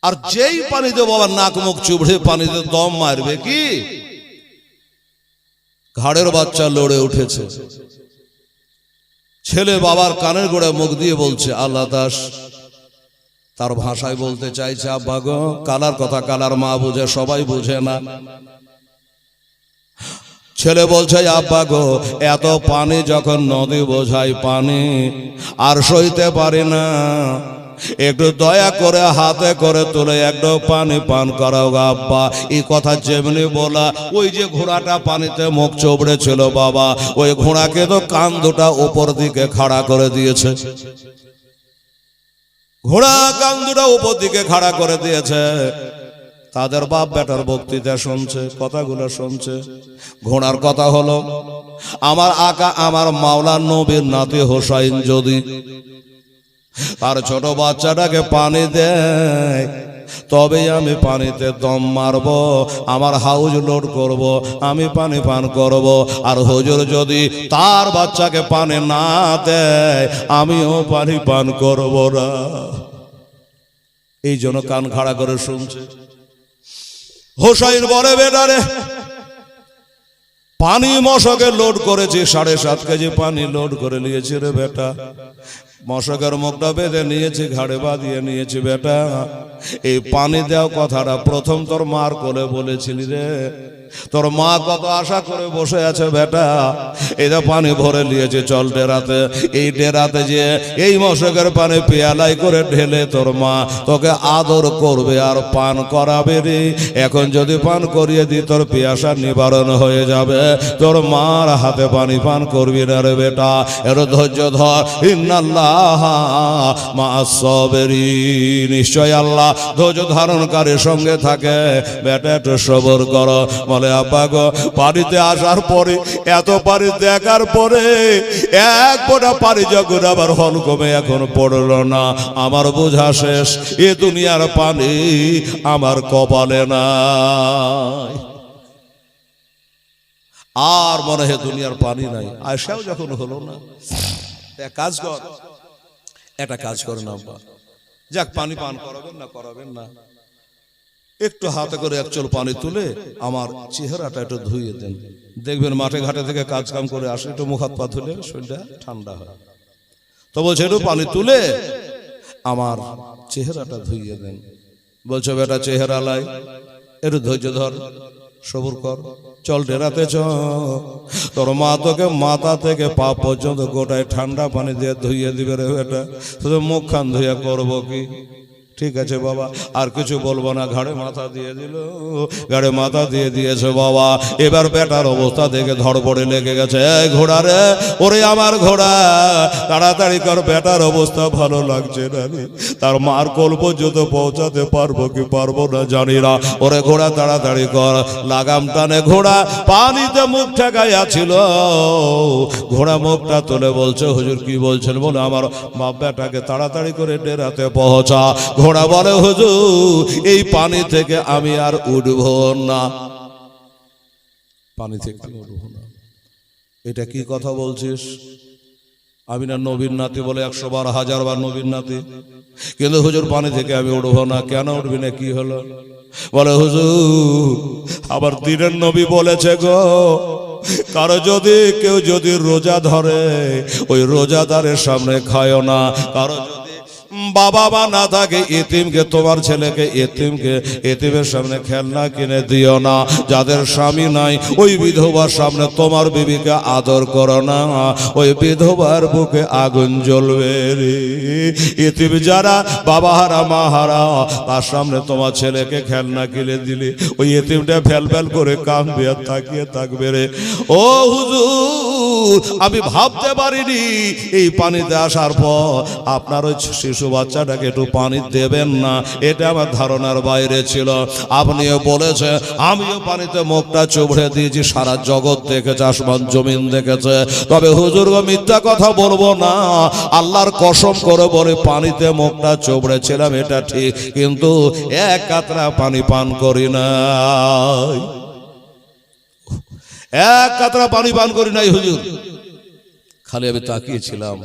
আর যেই পানিতে বাবার নাক মুখ চুবড়ে পানিতে দম মারবে কি, ঘাড়ের বাচ্চা লড়ে উঠেছে। ছেলে বাবার কানের গোড়ায় মুখ দিয়ে বলছে আল্লাহ দাস, তার ভাষায় বলতে চাইছে আব্বা গো, কালার কথা কালার মা বুঝে, সবাই বুঝে না। ছেলে বলছে আব্বা গো, এত পানি যখন নদী বোঝাই পানি আর সইতে পারি না, একটু দয়া করে হাতে করে তুলে একটু পানি পান করাও গো আব্বা। এই কথা যেমনি বলা, ওই যে ঘোড়াটা পানিতে মুখ চোবড়ে ছিল বাবা, ওই ঘোড়াকে তো কান দুটা উপর দিকে খাড়া করে দিয়েছে। ঘোড়া কান দুটা উপর দিকে খাড়া করে দিয়েছে। তাদের বাপ বেটার বক্তৃতা শুনছে, কথাগুলো শুনছে। ঘোড়ার কথা হলো, আমার আকা আমার মাওলা নবীর নাতি হোসাইন যদি আর ছোট বাচ্চাটাকে পানি দেয়, তবেই আমি পানিতে দম মারব, আমার হাউজ লোড করব, আমি পানি পান করব। আর হুজুর যদি তার বাচ্চাকে পানি না দেয়, আমিও পানি পান করব না। এই জন্য কান খাড়া করে শুনছে। হোসাইন বলে বেটারে, পানি মশকে লোড করেছি, 7.5 কেজি পানি লোড করে নিয়েছি রে বেটা। মশকের মুখটা বেঁধে নিয়েছি, ঘাড়ে বাঁধিয়ে নিয়েছি বেটা। এই পানি দেওয়া কথাটা প্রথম তোর মার কোলে বলেছিলি রে, তোর মা কত আশা করে বসে আছে বেটা। এটা পানি ভরে নিয়েছে, চল ডেরাতে। এই ডেরাতে যে এই মশকের পানি পেয়ালাই করে ঢেলে তোর মা তোকে আদর করবে আর পান করাবে রে। এখন যদি পান করিয়ে দি তোর পিয়াসা নিবারণ হয়ে যাবে, তোর মার হাতে পানি পান করবি না রে বেটা। এর ধৈর্য ধর, ইন্নাল্লাহ মা'আস সাবিরিন, নিশ্চয় আল্লাহ ধৈর্য ধারণকারীর সঙ্গে থাকে। বেটা একটু সবর করো। বলে আব্বা গো, পানিতে আসার পরে, এত পানি দেখার পরে এক ফোঁটা পানি যখন আবার হলকমে এখন পড়লো না, আমার বোঝা শেষ, এ দুনিয়ার পানি আমার কপালে নাই। আর মনে হয় দুনিয়ার পানি নাই। আয়সাও যখন হলো না, একটা কাজ কর না আব্বা, যাক পানি পান করাবেন না, একটু হাতে করে এক চল পানি তুলে আমার চেহারাটা একটু ধুইয়ে দেন। দেখবেন মাঠে ঘাটে থেকে কাজ কাম করে আসে, একটু মুখ হাত পা ধুলে শরীরটা ঠান্ডা হয়। তো বলছে একটু পানি তুলে আমার চেহারাটা ধুইয়ে দেন। বলছে বেটা চেহারা লাই, একটু ধৈর্য ধর, সবুর কর, চল ডেরাতে চ। তোর মা তোকে মাথা থেকে পা পর্যন্ত গোটায় ঠান্ডা পানি দিয়ে ধুইয়ে দিবে রে বেটা। শুধু মুখ খান ধুইয়া করবো কি? ঠিক আছে বাবা, আর কিছু বলবো না। ঘাড়ে মাথা দিয়ে দিল, ঘাড়ে মাথা দিয়ে দিয়েছে বাবা। এবার বেটার অবস্থা দেখে ধড়পড়ে লেগে গেছে। এই ঘোড়া রে, ওরে আমার ঘোড়া, তাড়াতাড়ি কর, বেটার অবস্থা ভালো লাগছে না। তার মার কোল পর্যন্ত পৌঁছাতে পারবো কি পারবো না জানি না। ওরে ঘোড়া তাড়াতাড়ি কর। লাগাম টানে ঘোড়া পানিতে মুখ ঠেকাইয়া ছিল। ঘোড়া মুখটা তুলে বলছে হুজুর কি বলছেন? বলে আমার বাপ বেটাকে তাড়াতাড়ি করে ডেরাতে পৌঁছা। ঘোড়া বলে হুজুর এই পানি থেকে আমি আর উঠব না, পানি থেকে উঠব না। এটা কি কথা বলছিস? আমি না নবীর নাতি? বলে 100 বার 1000 বার নবীর নাতি, কিন্তু হুজুর পানি থেকে আমি উঠব না। কেন উঠবি না, কি হলো? বলে হুজুর আবার দিনের নবী বলেছে গো, কেউ যদি রোজা ধরে ওই রোজাদারের সামনে খায় না। কারো যদি বাবা মা না থাকে, এতিমকে, তোমার ছেলেকে এতিমের সামনে খেলনা কিনে দিও না। যাদের স্বামী নাই ওই বিধবার সামনে তোমার বিবিকে আদর করো না, ওই বিধবার বুকে আগুন জ্বলবে রে। এতিম যারা বাবা হারা মা হারা, তার সামনে তোমার ছেলেকে খেলনা কিনে দিলে ওই এতিমটা ফেল ফেল করে কাঁদবে আর তাকিয়ে থাকবে রে। ও হুজুর আমি ভাবতে পারিনি এই পানিতে আসার পর আপনার ওই শিশু বাচ্চাটাকে একটু পানি দেবেন না, এটা আমার ধারণার বাইরে ছিল। আপনিও বলেছেন, আমিও পানিতে মুখটা চুবড়ে দিয়েছি, সারা জগৎ দেখেছে, আসমান জমিন দেখেছে। তবে হুজুর মিথ্যা কথা বলবো না, আল্লাহর কসম করে বলে পানিতে মুখটা চুবড়েছিলাম এটা ঠিক, কিন্তু এক কাতরা পানি পান করি না। এক কাতরা পানি পান করি নাই হুজুর। খালি আমি তাকিয়েছিলাম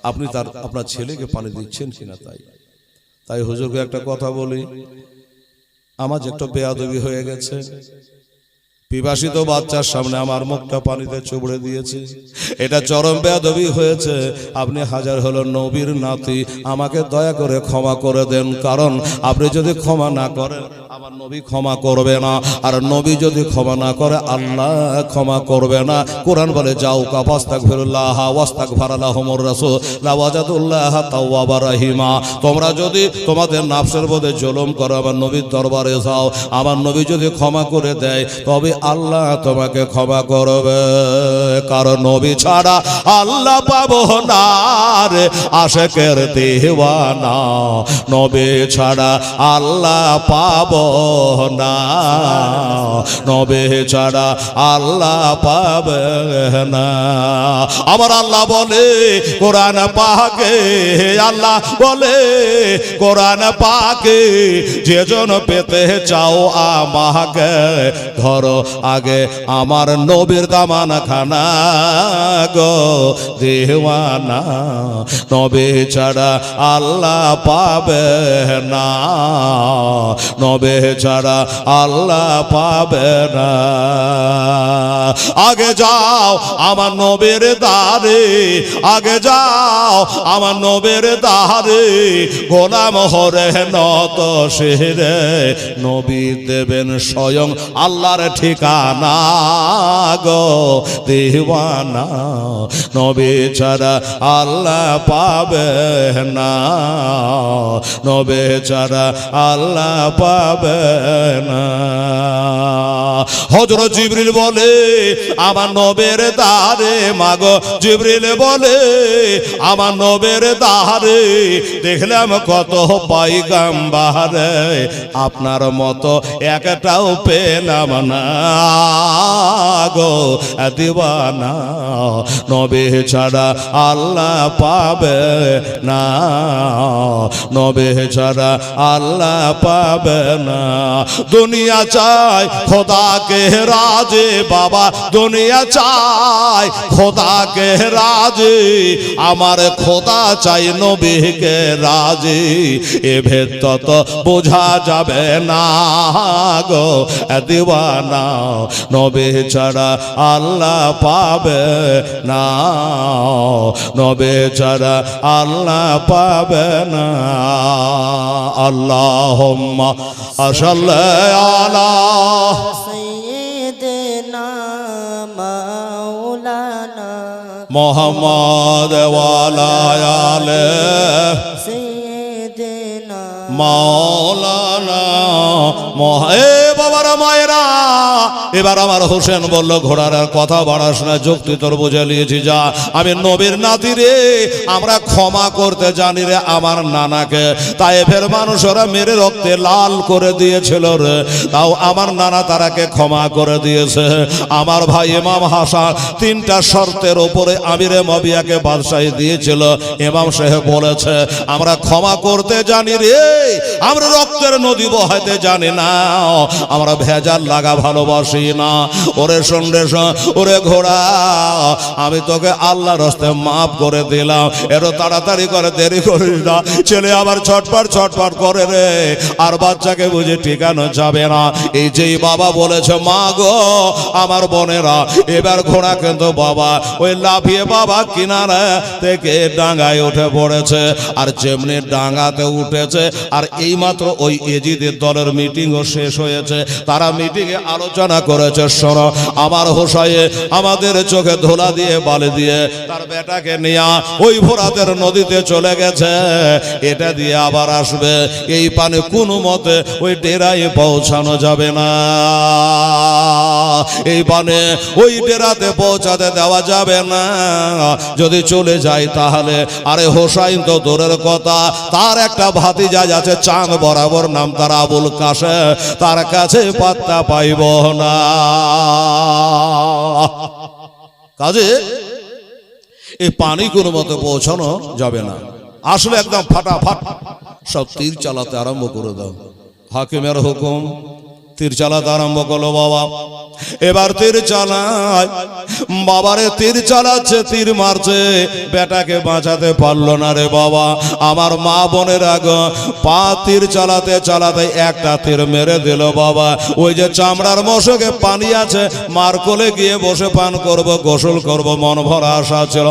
আপনি আপনার ছেলেকে পানি দিচ্ছেন কিনা। তাই হুজুরকে একটা কথা বলি, আমার যে একটা বেয়াদবি হয়ে গেছে, পিপাসিত বাচ্চার সামনে আমার মুখটা পানিতে চুবড়ে দিয়েছে, এটা চরম বেয়াদবি হয়েছে। আপনি হাজার হলো নবীর নাতি, আমাকে দয়া করে ক্ষমা করে দেন, কারণ আপনি যদি ক্ষমা না করেন আমার নবী ক্ষমা করবে না, আর নবী যদি ক্ষমা না করে আল্লাহ ক্ষমা করবে না। কোরআন বলে যাও কাফাস্তাগফিরুল্লাহ ওয়াস্তাগফারালাহুমুর রাসূল লাওয়াজাদুল্লাহ তাওয়াবার রহিমা। তোমরা যদি তোমাদের নাফসের মধ্যে জুলুম করো আমার নবীর দরবারে যাও, আমার নবী যদি ক্ষমা করে দেয় তবে আল্লাহ তোমাকে ক্ষমা করবে, কারণ নবী ছাড়া আল্লাহ পাবো না রে আশিকের দিওয়ানা, নবী ছাড়া আল্লাহ পাবো না, নবী ছাড়া আল্লাহ পাবে না। আমার আল্লাহ বলে কোরআন পাকে, আল্লাহ বলে কোরআন পাকে, যেজন পেতে চাও আমাকে ধরো আগে আমার নবীর দামানা খানা গো দেওয়ানা, নবী ছাড়া আল্লাহ পাবে না, নবী ছাড়া আল্লাহ পাবে না। আগে যাও আমার নবীর দ্বারে, আগে যাও আমার নবীর দ্বারে, গোলাম হরে নত শিরে, নবী দেবেন স্বয়ং আল্লাহর ঠিকানা গো দিওয়ানা, নবী ছাড়া আল্লাহ পাবে না, নবী ছাড়া আল্লাহ পাবে না। হযরত জিবরিল বলে আমার নবীর দ্বারে, মাগো জিবরিল বলে আমার নবীর দ্বারে, দেখলাম কত পয়গম্বর, আপনার মতো একটাও পেলাম না গো দিওয়ানা, নবী ছাড়া আল্লাহ পাবে না, নবী ছাড়া আল্লাহ পাবে না। দুনিয়া চাই খোদাকে রাজে, বাবা দুনিয়া চাই খোদাকে রাজে, আমার খোদা চাই নবীকে রাজে, এ ভেদ তো বোঝা যাবে না গো দিওয়ানা, নবী ছাড়া আল্লাহ পাবে না, নবী ছাড়া আল্লাহ পাবে না। আল্লাহুম্মা সাল্লি আলা সাইয়্যিদিনা মাওলানা মুহাম্মদ ওয়া আলা আলি সাইয়্যিদিনা মাওলানা। এ বাবারা মায়েরা, এবার আমার হোসেন বলল ঘোড়ার আর কথা বাড়াস না, যুক্তি তোর বুঝে নিয়েছি যা, আমি নবীর নাতি রে, আমরা ক্ষমা করতে জানি রে আমার নানাকে, তাই ফের মানুষরা মেরে রক্তে লাল করে দিয়েছিল রে, তাও আমার নানা তারাকে ক্ষমা করে দিয়েছে। আমার ভাই ইমাম হাসান তিনটা শর্তের উপরে আমিরে মবিয়াকে বাদশাহী দিয়েছিল, ইমাম সাহেব বলেছে আমরা ক্ষমা করতে জানি রে, আমরা রক্তের নদী বহাইতে জানি না, আমরা ভেজাল লাগা ভালোবাসি না। ওরে সন্দেশ ওরে ঘোড়া, আমি তোকে আল্লাহর রাস্তায় মাফ করে দিলাম, এরও তাড়াতাড়ি করে দেরি করিস না, ছেলে আবার ছটফট করে রে, আর বাচ্চাকে বুঝে ঠিকানো যাবে না। এই যেই বাবা বলেছে মা গো আমার বোনেরা, এবার ঘোড়া কিন্তু বাবা ওই লাফিয়ে বাবা কিনারা থেকে ডাঙ্গায় উঠে পড়েছে, আর যেমনি ডাঙ্গাতে উঠেছে আর এইমাত্র ওই এজিদের দলের মিটিংও শেষ হয়েছে, তারা মিটিংয়ে আলোচনা করেছে শোনো আমার হোসাইয়ে আমাদের চোখে ধোলা দিয়ে বালি দিয়ে তার বেটাকে নিয়ে ওই ফোরাতের নদীতে চলে গেছে, এটা দিয়ে আবার আসবে, এই পানি কোনো মতে ওই ডেরায় পৌঁছানো যাবে না, এই পানে ওই ডেরাতে পৌঁছাতে দেওয়া যাবে না, যদি চলে যায় তাহলে আরে হোসাইন তো দূরের কথা, তার একটা ভাতিজা আছে চাঁদ বরাবর নাম তার আবুল কাসেম, তার কাছে পাত্তা পাইব না, কাজে এই পানি কোনো মতে পৌঁছানো যাবে না, আসলে একদম ফাটাফাট সব তীর চালাতে আরম্ভ করে দাও। হাকিমের হুকুম তীর চালাতে আরম্ভ করলো বাবা। এবার তীর চালায়, বাবারে তীর চালাচ্ছে, তীর মারছে, বেটাকে বাঁচাতে পারলো না রে বাবা। আমার মা বোনের আগে পা তীর চালাতে চালাতে একটা তীর মেরে দিল বাবা। ওই যে চামড়ার মশকে পানি আছে, মার কোলে গিয়ে বসে পান করব, গোসল করব, মন ভরা আশা ছিল।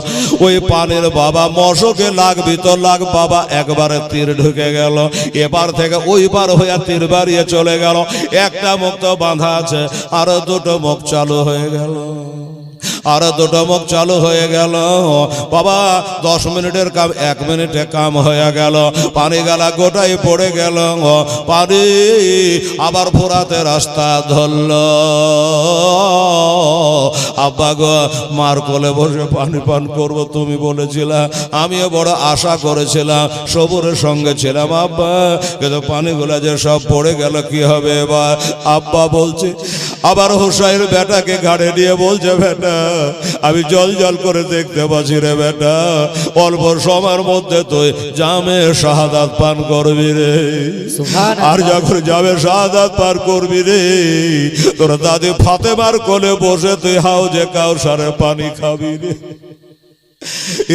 ওই পানির বাবা মশকে লাগবি তো লাগ বাবা, একবারে তীর ঢুকে গেল। এবার থেকে ওই পার হইয়া তীর বাড়িয়ে চলে গেল। একটা মুখ তো বাঁধা আছে, আরো দুটো মুখ চালু হয়ে গেল, আরো দুটো মুখ চালু হয়ে গেল বাবা। 10 মিনিটের কাম 1 মিনিটে কাম হয়ে গেল। পানি গালা গোটাই পড়ে গেল, পানি আবার ফোরাতে রাস্তা ধরল। আব্বা গো, মার কোলে বসে পানি পান করব তুমি বলেছিলা, আমিও বড় আশা করেছিলাম, সবুরের সঙ্গে ছিলাম আব্বা, কিন্তু পানিগুলা যে সব পড়ে গেল, কি হবে এবার? আব্বা বলছে, আবার হোসাইন বেটাকে ঘাড়ে নিয়ে বলছে, বেটা আমি জল জল করে দেখতে পাচ্ছি রে বেটা, অল্প সময়ের মধ্যে তুই জামে শাহাদাত পান করবি রে। আর যখন জামে শাহাদাত পান করবি রে, তোর দাদি ফাতেমার কোলে বসে তুই হাউজে কাউসারে পানি খাবি রে।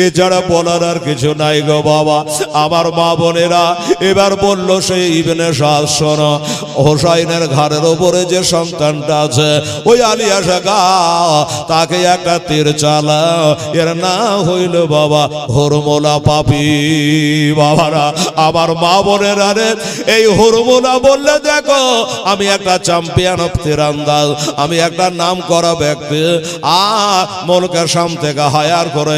এছাড়া বলার আর কিছু নাই গো বাবা। আমার মা বোনেরা এবার বলল, সেই ইবনে সাদ শোনো, হোসাইনের ঘাড়ের ওপরে যে সন্তানটা আছে, ওই আলিয়া শাখা, তাকে একটা তীর চালা, এর না হইল বাবা হরমোলা পাপি। বাবারা, আমার মা বোনেরা রে, এই হরমোলা বললে দেখো আমি একটা চ্যাম্পিয়ন অফ তীরন্দাজ, আমি একটা নাম করা ব্যক্তি, মলকের সাম থেকে হায়ার করে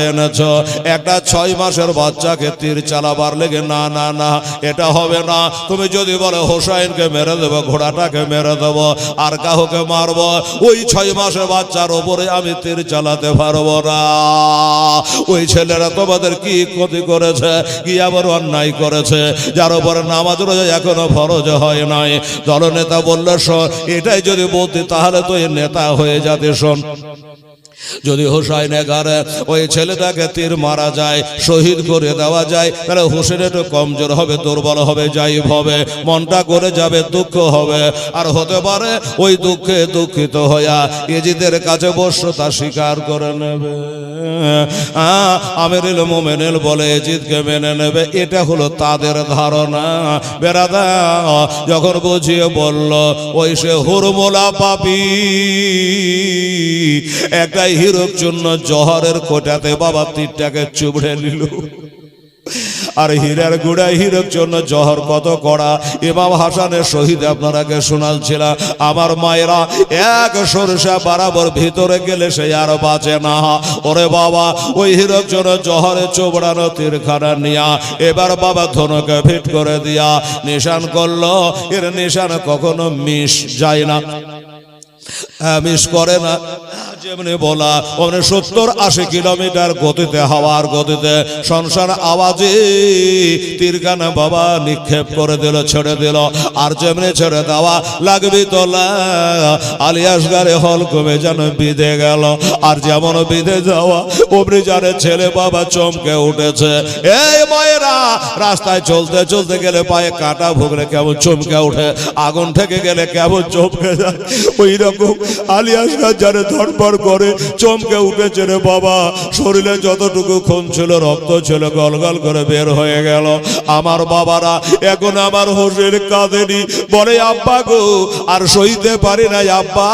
একটা 6 মাসের বাচ্চাকে তীর চালাবার লেগে, না না না, এটা হবে না। তুমি যদি বলে হোসাইনকে মেরে দেবো, ঘোড়াটাকে মেরে দেবো, আর কাউকে মারবো, ওই 6 মাসের বাচ্চার ওপরে আমি তীর চালাতে পারবো না। ওই ছেলেরা তোমাদের কি ক্ষতি করেছে, কি আবার অন্যায় করেছে, যার উপরে নামাজ রোজা এখনো ফরজ হয় নাই। দলনেতা বললো, শোন, এটাই যদি বলতি তাহলে তো এই নেতা হয়ে যাতে। শোন, যদি হোসাইনের ঘরে ওই ছেলেটাকে তীর মারা যায়, শহীদ করে দেওয়া যায়, তাহলে হোসেন একটু কমজোর হবে, দুর্বল হবে, যাই হবে, মনটা করে যাবে, দুঃখ হবে। আর হতে পারে ওই দুঃখে দুঃখিত হইয়া ইজিদের কাছে বশ্যতা স্বীকার করে নেবে। আমিরুল মুমিনিন বলে ইজিদকে মেনে নেবে, এটা হলো তাদের ধারণা। বেরাদা যখন বুঝিয়ে বলল, ওই সে হুরমোলা পাপি একটা হিরোর জন্য জহরের কোটাতে বাবা তীরটাকে চুবড়ে নিল। আর হীরার গুড়ায় হিরোর জন্য জহর কত কড়া। ইমাম হাসানের শহীদ আপনারাকে শোনালছিলাম, আমার মায়েরা এক সরষা বরাবর ভিতরে গেলে সে আর বাঁচে না। ওরে বাবা, ওই হিরোর জন্য জহরে চোবড়ানো তীরখানা নিয়া এবার বাবা ধনুকে ফিট করে দিয়া নিশান করলো। এর নিশান কখনো মিস যায় না, মিস করে না। যেমনি বলা, 70-80 কিলোমিটার গতিতে, হাওয়ার গতিতে, সংসার আওয়াজে তীরখানা বাবা নিক্ষেপ করে দিল, ছেড়ে দিল। আর যেমনি ছেড়ে দেওয়া লাগবি তোলা, আলিয়াসগারে হল কমে যেন বিঁধে গেল। আর যেমন বিঁধে যাওয়া অমনি জানে ছেলে বাবা চমকে উঠেছে। এই মায়েরা, রাস্তায় চলতে চলতে গেলে পায়ে কাঁটা ভুগলে কেমন চমকে উঠে, আগুন থেকে গেলে কেমন চমকে যায়, ওই রকম আলিয়াসগার জানে ধরপড় করে চমকে উঠেছে রে বাবা। শরীরে যতটুকু খুন ছিল, রক্ত ছিল, গলগল করে বের হয়ে গেল। আমার বাবারা এখন আমার হোসেন কাঁদেনি, বলে আব্বা গো আর সইতে পারি না আব্বা,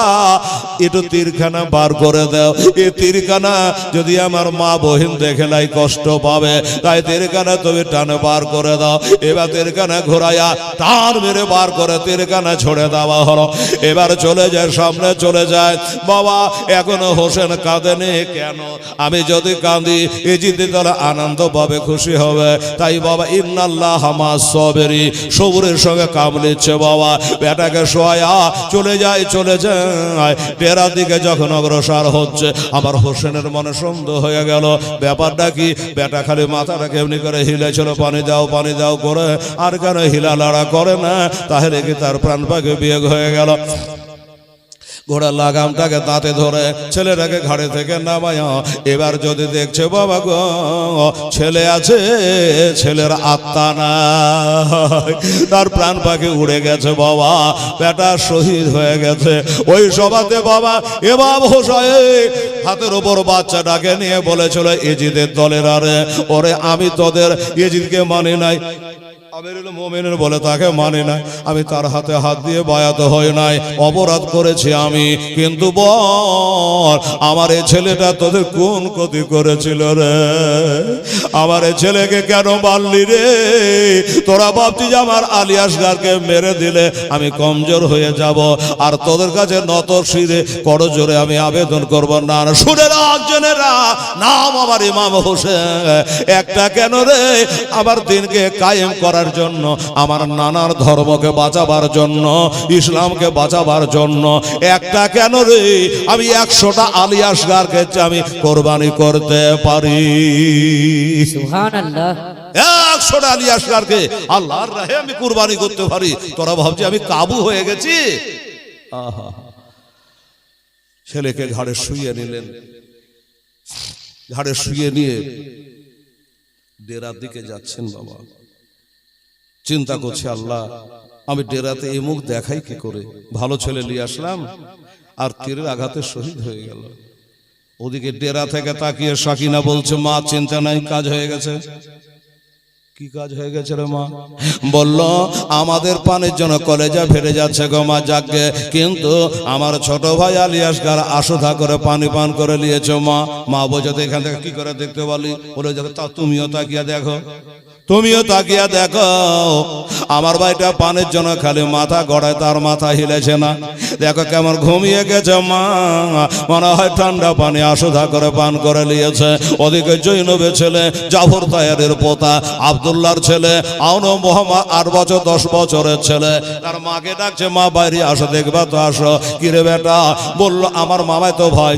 একটু তীরখানা বার করে দাও। এই তীরখানা যদি আমার মা বহিন দেখে নাই কষ্ট পাবে, তাই তীরখানা তুমি টানে বার করে দাও। এবার তীরখানা ঘোরাইয়া টান মেরে বার করে তীরখানা ছড়ে দেওয়া হলো। এবার চলে যায়, সামনে চলে যায়। বাবা এখনো হোসেন কাঁদেনি কেন? আমি যদি কাঁদি ইজিদ তারা আনন্দ পাবে, খুশি হবে। তাই বাবা ইন্নাল্লাহ মাস সাবিরি, সবুরের সঙ্গে কাম নিচ্ছে বাবা। বেটাকে শোয়া চলে যায়, চলে যায়। টেরার দিকে যখন অগ্রসর হচ্ছে, আমার হোসেনের মনে সন্দেহ হয়ে গেল, ব্যাপারটা কি? বেটা খালি মাথাটাকে এমনি করে হিলেছিল, পানি দাও পানি দাও করে, আর কেন হিলা লাড়া করে না? তাহলে কি তার প্রাণ পাখি বিয়োগ হয়ে গেল? ঘোড়ার লাগামটাকে দাঁতে ধরে ছেলেটাকে ঘাড়ে থেকে নামায়। এবার যদি দেখছে বাবা গো ছেলে আছে, ছেলের আত্মা নাই, তার প্রাণ পাখি উড়ে গেছে বাবা, বেটা শহীদ হয়ে গেছে। ওই সভাতে বাবা এবার হোসাইন হাতের ওপর বাচ্চাটাকে নিয়ে বলেছিল ইজিদের দলের আরে ওরে আমি তোদের ইজিদকে মানি নাই, আমিরুল মুমিনিন বলে তাকে মানে নাই, আমি তার হাতে হাত দিয়ে বায়াত হই নাই, অপরাধ করেছি আমি, কিন্তু বল আমার এই ছেলেটা তোদের কোন ক্ষতি করেছিল রে? আমার এই ছেলেকে কেন মারলি রে? তোরা ভাবছি যে আমার আলী আসগারকে মেরে দিলে আমি কমজোর হয়ে যাব, আর তোদের কাছে নত শিরে করজোরে আমি আবেদন করব না। শুনে রাখ জেনেরা, নাম আমার ইমাম হোসেন, একটা কেন রে? আমার দিনকে কায়েম করার জন্য, আমার নানার ধর্মকে বাঁচাবার জন্য, ইসলামকে বাঁচাবার জন্য, একটা কেন রে? আমি 100টা আলী আসগারকে আমি কোরবানি করতে পারি। সুবহানাল্লাহ। 100টা আলী আসগারকে আল্লাহর রাহে আমি কোরবানি করতে পারি। তোরা ভাবছি আমি কাবু হয়ে গেছি? আহা, ছেলেকে ঘাড়ে শুইয়ে নিলেন, ঘাড়ে শুইয়ে নিয়ে ডেরার দিকে যাচ্ছেন বাবা। চিন্তা করছে আল্লাহ আমি ডেরাতে এই মুখ দেখাই কি করে? ভালো ছেলে নিয়ে আসলাম আর তীরের আঘাতে শহীদ হয়ে গেল। ওদিকে ডেরা থেকে তাকিয়ে সাকিনা বলছে মা চিন্তা নাই, কাজ হয়ে গেছে। কি কাজ হয়ে গেছে রে মা? বলল আমাদের পানির জন্য কলেজা ফেটে যাচ্ছে গো মা, যাকে কিন্তু আমার ছোট ভাই আলী আসগার আশুধা করে পানি পান করে নিয়েছে মা। মা বলছে এখান থেকে কি করে দেখতে বলি? বলে যাবে তা তুমিও তাকিয়া দেখো, তুমিও তাকিয়া দেখো, আমার ভাইটা পানির জন্য খালি মাথা গড়ায়, তার মাথা হিলেছে না। দেখো কেমন ঘুমিয়ে গেছে মা, মনে হয় ঠান্ডা পানি আশুধা করে পান করে নিয়েছে। ওদিকে জৈনবের ছেলে, জাফর তায়ারের পোতা, আব্দুল্লাহর ছেলে, আউনো মোহাম্মদ 8 বছর 10 বছরের ছেলে, তার মাকে ডাকছে মা বাইরে আসো, দেখবা তো আসো। কিরে বেটা? বলল আমার মামাই তো ভাই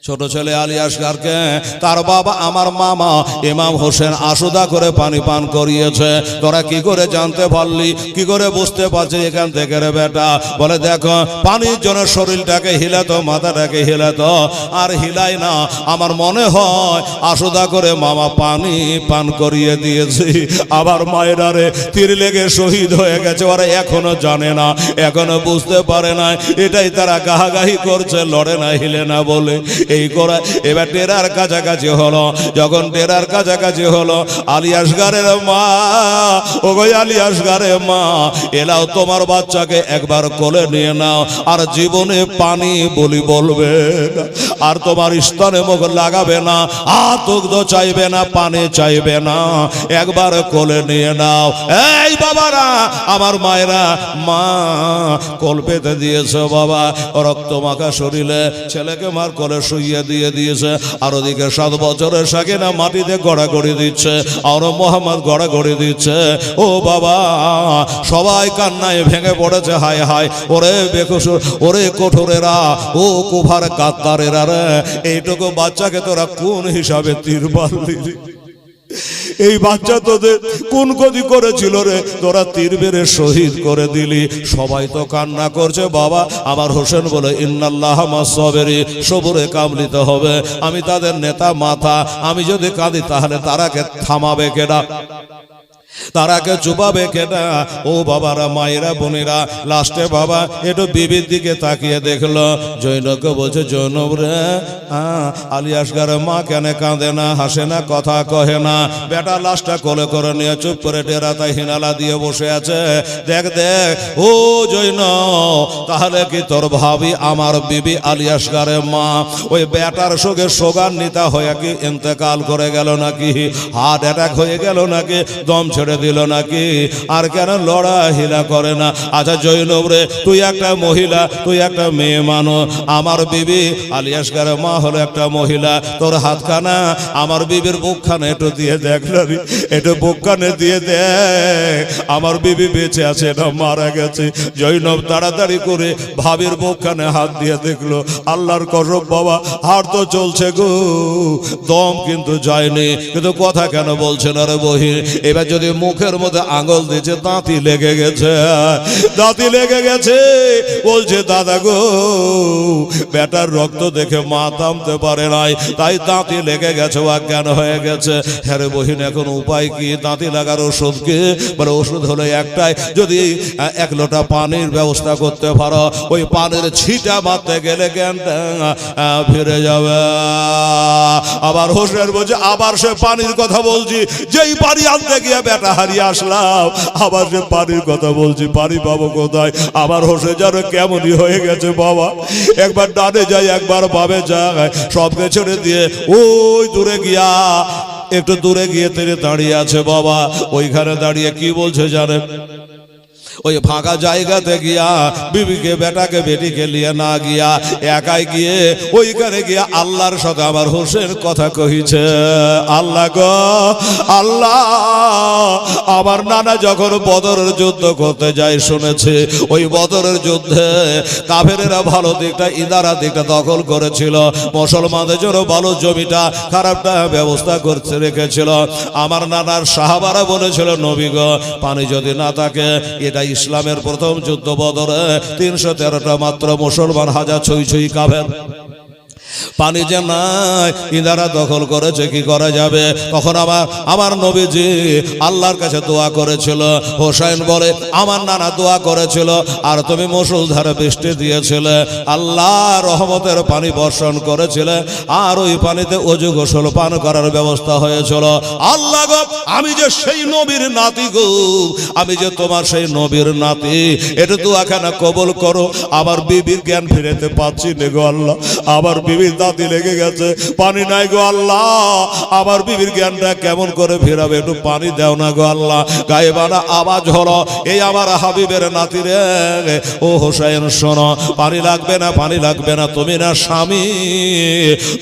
ছোট ছেলে আলী আসগারকে তার বাবা আমার মামা ইমাম হোসেন আশুদা করে পানি পান করিয়েছে। তোরা কি করে জানতে পারলি, কি করে বুঝতে পারছিস এখান থেকে রে বেটা? বলে দেখো পানির জন্য শরীরটাকে হিলাতো, মাথাটাকে হিলাতো, আর হিলাই না। আমার মনে হয় আশুদা করে মামা পানি পান করিয়ে দিয়েছি। আবার মায়েরারে তীর লেগে শহীদ হয়ে গেছে, ওরা এখনো জানে না, এখনো বুঝতে পারে না। এটাই তারা গাহাগাহি করছে, লড়ে না হিলে না বলে। এই করে এবার ডেরার কাছাকাছি হলো। যখন ডেরার কাছাকাছি হলো, আলী আসগারের মা, ও গো আলী আসগারের মা, এলাও তোমার বাচ্চাকে একবার কোলে নিয়ে নাও, আর জীবনে পানি বলি বলবে না, আর তোমার স্তনে মুখ লাগাবে না, আর দুগ্ধ চাইবে না, পানি চাইবে না, একবার কোলে নিয়ে নাও। এই বাবারা, আমার মায়েরা, মা কোল পেতে দিয়েছে বাবা, রক্ত মাখা শরীরে ছেলেকে মার কোলে শুয়ে দিয়ে দিয়েছে। আর ওদিকে 7 বছরের সাকিনা মাটিতে গড়াগড়ি দিচ্ছে, আর মোহাম্মদ গড়াগড়ি দিচ্ছে। ও বাবা, সবাই কান্নায় ভেঙে পড়েছে। হায় হায়, ওরে বেকসুর, ওরে কঠোরেরা, ও কুফার গাদ্দারেরা রে, এইটুকু বাচ্চাকে তোরা কোন হিসাবে তীর মারলি? এই বাচ্চা তোদের কোন ক্ষতি করেছিল রে? তোরা তীর বেড়ে শহীদ করে দিলি। সবাই তো কান্না করছে বাবা। আমার হোসেন বলে ইন্নাল্লাহ মাস সাবিরিন, সবরে কামলিতে হবে। আমি তাদের নেতা মাথা, আমি যদি কাঁদি তাহলে তারাকে থামাবে কেডা? তারাকে চুপাবে কেনা? ও বাবারা, মায়েরা, বোনেরা, লাস্টে বাবা একটু বিবির দিকে তাকিয়ে দেখলো। জৈনবকে বলছে জৈনব রে, আলী আসগারের মা কেন কাঁদে না, হাসে না, কথা কহে না? বেটা লাশটা কোলে করে নিয়ে চুপ করে ডেরাতে হিনালা দিয়ে বসে আছে। দেখ দেখ, ও জৈনব, তাহলে কি তোর ভাবি আমার বিবি আলী আসগারের মা ওই বেটার সঙ্গে সোগান নিতা হয়ে কি ইন্তেকাল করে গেল নাকি? হার্ট অ্যাটাক হয়ে গেল নাকি? দম ছেড়ে দিল নাকি? আর কেন লড়াহিলা করে না? আচ্ছা জৈনব রে, তুই একটা মহিলা, তুই একটা মেয়ে মানুষ, আমার বিবি আলী আসগারের মা হলো একটা মহিলা। তোর হাতখানা আমার বিবির বুকখানে একটু দিয়ে দেখ, একটু বুকখানে দিয়ে দেখ, আমার বিবি বেঁচে আছে না মারা গেছে? জৈনব তাড়াতাড়ি করে ভাবির বুকখানে হাত দিয়ে দেখলো। আল্লাহর কসম বাবা, হাড় তো চলছে গো, দম কিন্তু যায়নি, কিন্তু কথা কেন বলছে না রে বহির? এবার যদি মুখের মধ্যে আঙুল দিয়েছে, দাঁতি লেগে গেছে, দাঁতি লেগে গেছে। বলছে দাদা গো, বেটার রক্ত দেখে মা থামতে পারে নাই, তাই দাঁতি লেগে গেছে, অজ্ঞান হয়ে গেছে। হ্যাঁ রে বহিন, এখন উপায় কি? দাঁতি লাগার ওষুধ কি? বলে ওষুধ হলো একটাই, যদি 1 লোটা পানির ব্যবস্থা করতে পারো, ওই পানির ছিটা মারতে গেলে জ্ঞানটা ফিরে যাবে। আবার হোসেন বলছে, আবার সে পানির কথা বলছি, যেই পানি আনতে গিয়ে বেটা হারিয়ে আসলাম, আবার সে পানির কথা বলছি, পানি পাবো কোথায়? আমার হোসেন যেন কেমনই হয়ে গেছে বাবা, একবার ডানে যায় একবার বামে যায়, সবকে ছেড়ে দিয়ে ওই দূরে গিয়া, একটু দূরে গিয়ে তিনি দাঁড়িয়ে আছে বাবা। ওইখানে দাঁড়িয়ে কি বলছে জানেন? ওই ফাঁকা জায়গাতে গিয়া বিবিকে বেটাকে বেটিকে নিয়ে না গিয়া একাই গিয়ে ওইখানে গিয়া আল্লাহর সাথে আমার হোসেন কথা কহিছে, আল্লাহ গো আল্লাহ, আমার নানা যখন বদরের যুদ্ধ করতে যায় শুনেছে, ওই বদরের যুদ্ধে কাফেরেরা ভালো দিকটা ইদারা দিকটা দখল করেছিল, মুসলমানদের জন্য ভালো জমিটা খারাপটা ব্যবস্থা করতে রেখেছিল। আমার নানার সাহাবারা বলেছিল, নবী গো, পানি যদি না থাকে, এটা ইসলামের প্রথম যুদ্ধ বদরে 313টা মাত্র মুসলমান, হাজার ছই ছই কাফের, পানি যে নাই, ইনারা দখল করেছে, কি করা যাবে? তখন আমার নবীজি আল্লাহর কাছে দোয়া করেছিল। হোসাইন বলে, আমার নানা দোয়া করেছিল, আর তুমি মুষলধারে বৃষ্টি দিয়েছিলে, আল্লাহ রহমতের পানি বর্ষণ করেছিলে, আর ওই পানিতে ওযু গোসল পান করার ব্যবস্থা হয়েছিল। আল্লাহ গো, আমি যে সেই নবীর নাতি গো, আমি যে তোমার সেই নবীর নাতি, এটা দোয়াখানা কবুল করো। আমার বিবির জ্ঞান ফিরেতে পাচ্ছি না গো আল্লাহ, আমার বিবির দাঁতি লেগে গেছে, পানি নাই গো আল্লাহ, আমার বিবির জ্ঞানটা কেমন করে ফেরাবে, একটু পানি দাও না গো আল্লাহ। গায়েবানা আওয়াজ হলো, এই আমার হাবিবের নাতি রে, ও হোসেন শোনো, পানি লাগবে না, পানি লাগবে না, তুমি না স্বামী,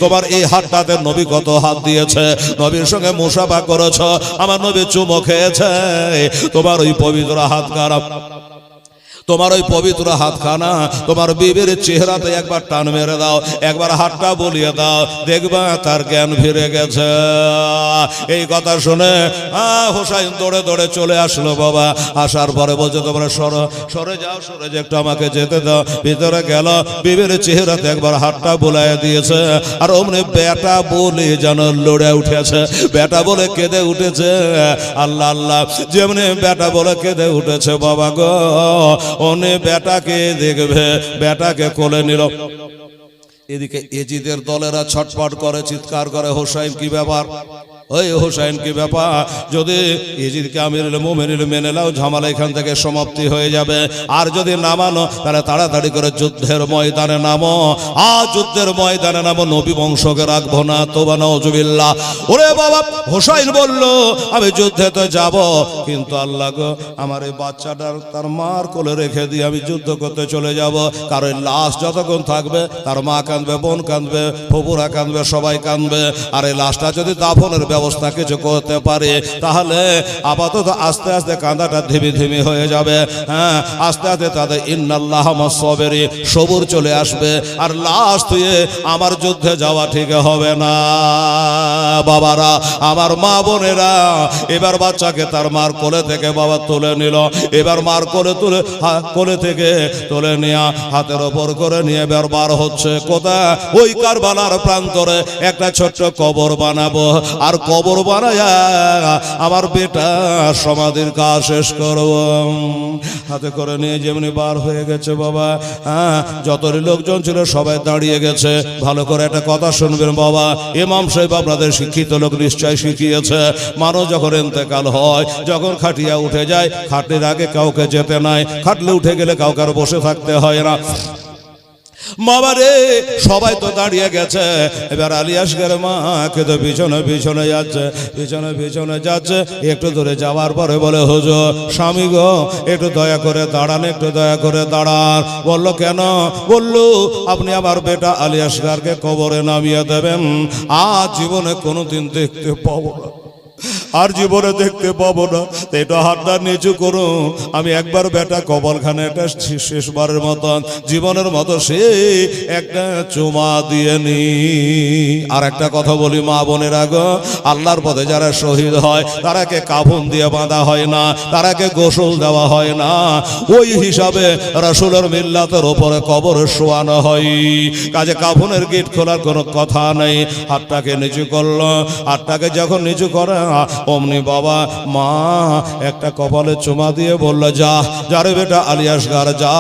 তোমার এই হাতটাতে নবী কত হাত দিয়েছে, নবীর সঙ্গে মুসাফা করেছ, আমার নবী চুমো খেয়েছে, তোমার ওই পবিত্র হাত খারাপ, তোমার ওই পবিত্র হাতখানা তোমার বিবির চেহারাতে একবার টান মেরে দাও, একবার হাতটা বলিয়ে দাও, দেখবা তার জ্ঞান ফিরে গেছে। এই কথা শুনে হোসাইন দৌড়ে দৌড়ে চলে আসলো বাবা। আসার পরে বলছে, তোমরা সরে যাও, সরে যে একটু আমাকে যেতে দাও। ভিতরে গেল, বিবির চেহারাতে একবার হাতটা বোলাইয়া দিয়েছে, আর অমনি বেটা বলে যেন লড়ে উঠেছে, বেটা বলে কেঁদে উঠেছে। আল্লাহ আল্লাহ, যেমনি বেটা বলে কেঁদে উঠেছে বাবা গো, ওনে বেটাকে দেখবে, বেটাকে কোলে নিল। এদিকে এজিদের দলেরা ছটফট করে, চিৎকার করে, হোসাইন কি ব্যাপার, ওই হোসাইন কি ব্যাপার? যদি ইজিদকে আমিরুল মুমিনিন মেনে নাও, ঝামেলা এখান থেকে সমাপ্তি হয়ে যাবে, আর যদি না মানো তাহলে তাড়াতাড়ি করে যুদ্ধের ময়দানে নামো, আর যুদ্ধের ময়দানে নামো, নবী বংশকে রাখবো না, তোবা নাউজুবিল্লাহ। ওরে বাবা, হোসাইন বলল, আমি যুদ্ধে তো যাব, কিন্তু আল্লাহ গো, আমার এই বাচ্চাটার তার মার কোলে রেখে দিয়ে আমি যুদ্ধ করতে চলে যাব, কারণ লাশ যতক্ষণ থাকবে তার মা কাঁদবে, বোন কাঁদবে, ফুপুরা কাঁদবে, সবাই কাঁদবে, আর এই লাশটা যদি দাফনের ব্যবস্থা কিছু করতে পারে, তাহলে আপাতত আস্তে আস্তে কাঁদাটা ধীমে ধীমে হয়ে যাবে। হ্যাঁ, আস্তে আস্তে তাদের ইন্নাল্লাহ মাস সাবিরিন, সবুর চলে আসবে, আর লাশ তুই আমার যুদ্ধে যাওয়া ঠিক হবে না। বাবারা, আমার মা বোনেরা, এবার বাচ্চাকে তার মার কোলে থেকে বাবা তুলে নিল, এবার মার কোলে থেকে তুলে নিয়ে হাতের ওপর করে নিয়ে এবার বার হচ্ছে কোথায়? ওই কারবালার প্রান্তরে একটা ছোট্ট কবর বানাবো, আর কবর বানায়া আমার বেটা সমাধির কাজ শেষ করব। হাতে করে নিয়ে যেমনি বার হয়ে গেছে বাবা, হ্যাঁ, যতই লোকজন ছিল সবাই দাঁড়িয়ে গেছে। ভালো করে একটা কথা শুনবেন বাবা, ইমাম সাহেব আপনাদের শিক্ষিত লোক, নিশ্চয় শিখিয়েছে, মানুষ যখন ইন্তেকাল হয়, যখন খাটিয়া উঠে যায়, খাটের আগে কাউকে যেতে নাই, খাটলে উঠে গেলে কাউকে আর বসে থাকতে হয় না। মামারে সবাই তো দাঁড়িয়ে গেছে, এবার আলী আসগরের মাকে তো পিছনে পিছনে যাচ্ছে, পিছনে পিছনে যাচ্ছে। একটু দূরে যাওয়ার পরে বলে, হুজুর স্বামী গো, একটু দয়া করে দাঁড়ান, একটু দয়া করে দাঁড়ান। বললো কেন? বললো, আপনি আমার বেটা আলী আসগরকে কবরে নামিয়ে দেবেন, আজ জীবনে কোনোদিন দেখতে পাবো না, আর জীবনে দেখতে পাবো না। তো এটা হাতটা নিচু করুন, আমি একবার বেটা কবরখানে একটা শেষবারের মতন জীবনের মতো সে একটা চুমা দিয়ে নি। আর একটা কথা বলি মা বোনের আগে, আল্লাহর পথে যারা শহীদ হয় তারাকে কাফন দিয়ে বাঁধা হয় না, তারাকে গোসল দেওয়া হয় না, ওই হিসাবে রাসূলের মিল্লাতের উপরে কবর শোয়ানো হয়। কাজে কাফনের গেট খোলার কোনো কথা নেই। হাতটাকে নিচু করলো, হাতটাকে যখন নিচু করে অমনি বাবা মা একটা কপালে চুমা দিয়ে বলল, যা যারে বেটা আলিয়াসগার যা,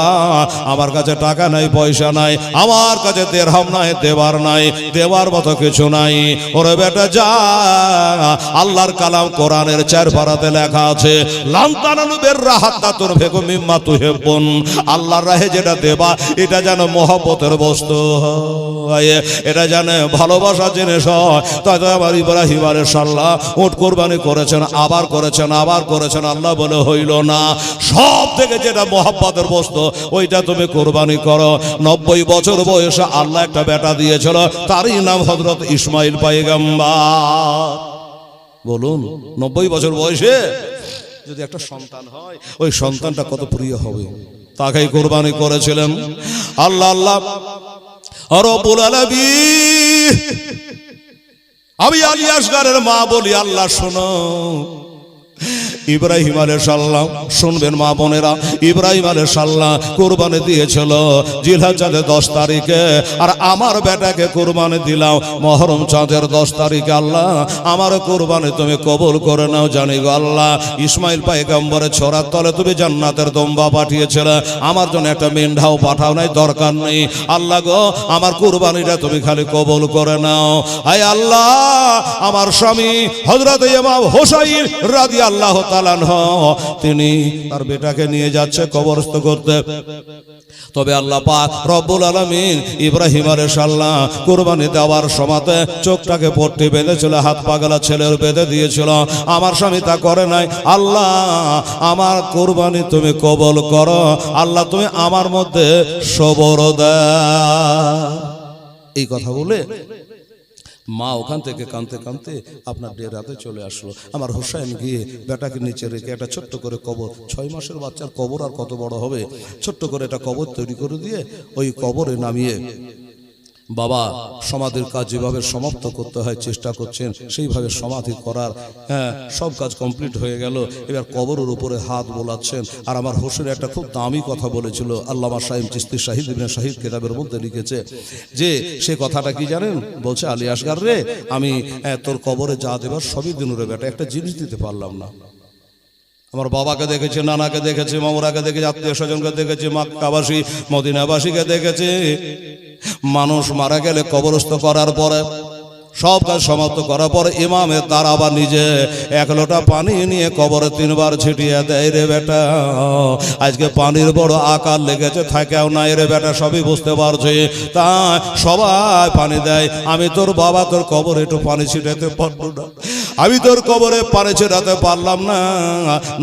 আমার কাছে টাকা নাই পয়সা নাই, আমার কাছে দিরহাম নাই, দেবার নাই, দেওয়ার মতো কিছু নাই, ওরে বেটা যা। আল্লাহর কালাম কোরআনের 4 পারাতে লেখা আছে, লান তানালু বিররা হাত্তা তুনফিকু মিম্মা তুহিব্বুন। আল্লাহর রাহে যেটা দেবা এটা যেন মহব্বতের বস্তু হয়, এটা জানে ভালোবাসা জিনিস হয়। তাই তো আমার ইব্রাহিম আলাইহিস সালাম উট কুরবানি করেছেন, আবার করেছেন, আবার করেছেন, আল্লাহ বলে হইল না। সব থেকে যেটা মহব্বতের বস্তু ওইটা তুমি কুরবানি করো। 90 বছর বয়সে আল্লাহ একটা বেটা দিয়েছিল, তারই নাম হযরত ইসমাইল পয়গম্বর। বলুন 90 বছর বয়সে যদি একটা সন্তান হয়, ওই সন্তানটা কত প্রিয় হবে। তাকেই কুরবানি করেছিলেন আল্লাহ। আল্লাহ রব্বুল আলামিন, আমি আলী আসগারের মা বলি, আল্লাহ শোনো, ইব্রাহিম আলাইহিস সালাম শুনবেন মা বোনেরা, ইব্রাহিম আলাইহিস সালাম কুরবানি দিয়েছিল জিলহজ চাঁদের 10 তারিখে, আর আমার বেটাকে কুরবানি দিলাম মুহররম চাঁদের 10 তারিখে। আল্লাহ আমার কুরবানি তুমি কবুল করে নাও। জানি গো আল্লাহ, ইসমাইল পয়গম্বরের ছোরার তলে তুমি জান্নাতের দম্বা পাঠিয়েছিলে, আমার জন্য একটা মেন্ঢাও পাঠাও নাই, দরকার নেই। আল্লাহ গো আমার কুরবানিটা তুমি খালি কবুল করে নাও। আয় আল্লাহ, আমার স্বামী হযরত ইমাম হুসাইন রাদিয়াল্লাহু তাআলা তিনি তার বেটাকে নিয়ে যাচ্ছে কবরস্থ করতে। তবে আল্লাহ পাক রব্বুল আলামিন ইব্রাহিম আলাইহিস সালাম কুরবানি দেওয়ার সময়তে চোখটাকে পট্টি বেঁধেছিল, হাত পাগলা ছেলের বেঁধে দিয়েছিল। আমার স্বামী তা করে নাই। আল্লাহ আমার কুরবানি তুমি কবুল করো, আল্লাহ তুমি আমার মধ্যে সবর দাও। এই কথা বলে মা ওখান থেকে কাঁদতে কাঁদতে আপনার ডেরাতে চলে আসলো। আমার হুসাইন গিয়ে বেটাকে নিচে রেখে একটা ছোট্ট করে কবর, 6 মাসের বাচ্চার কবর আর কত বড় হবে, ছোট্ট করে একটা কবর তৈরি করে দিয়ে ওই কবরে নামিয়ে বাবা সমাধির কাজ যেভাবে সমাপ্ত করতে হয় চেষ্টা করছেন, সেইভাবে সমাধি করার সব কাজ কমপ্লিট হয়ে গেল। এবার কবরের উপরে হাত বোলাচ্ছেন। আর আমার হোসেন একটা খুব দামি কথা বলেছিল, আল্লামা শাহিদ চিশতি শাহিদ ইবনে শাহিদ কিতাবের মধ্যে লিখেছে যে সে কথাটা কি জানেন, বলছে আলী আসগার রে, আমি তোর কবরে যা দেবার সবই দিন রে বেটা, একটা জিনিস দিতে পারলাম না। আমার বাবাকে দেখেছে, নানাকে দেখেছে, মামুরাকে দেখেছে, আত্মীয় স্বজনকে দেখেছে, মক্কাবাসী মদিনাবাসীকে দেখেছে। মানুষ মারা গেলে কবরস্থ করার পরে সব কাজ সমাপ্ত করার পর ইমামের তার আবার নিজে 1 লোটা পানি নিয়ে কবরে 3 বার ছিটিয়ে দেয়। রে বেটা আজকে পানির বড় আকার লেগেছে, থাকেও নাই রে বেটা, সবই বুঝতে পারছি, তা সবাই পানি দেয়। আমি তোর বাবা তোর কবরে একটু পানি ছিটাতে পারবো না, আমি তোর কবরে পানি ছিটাতে পারলাম না,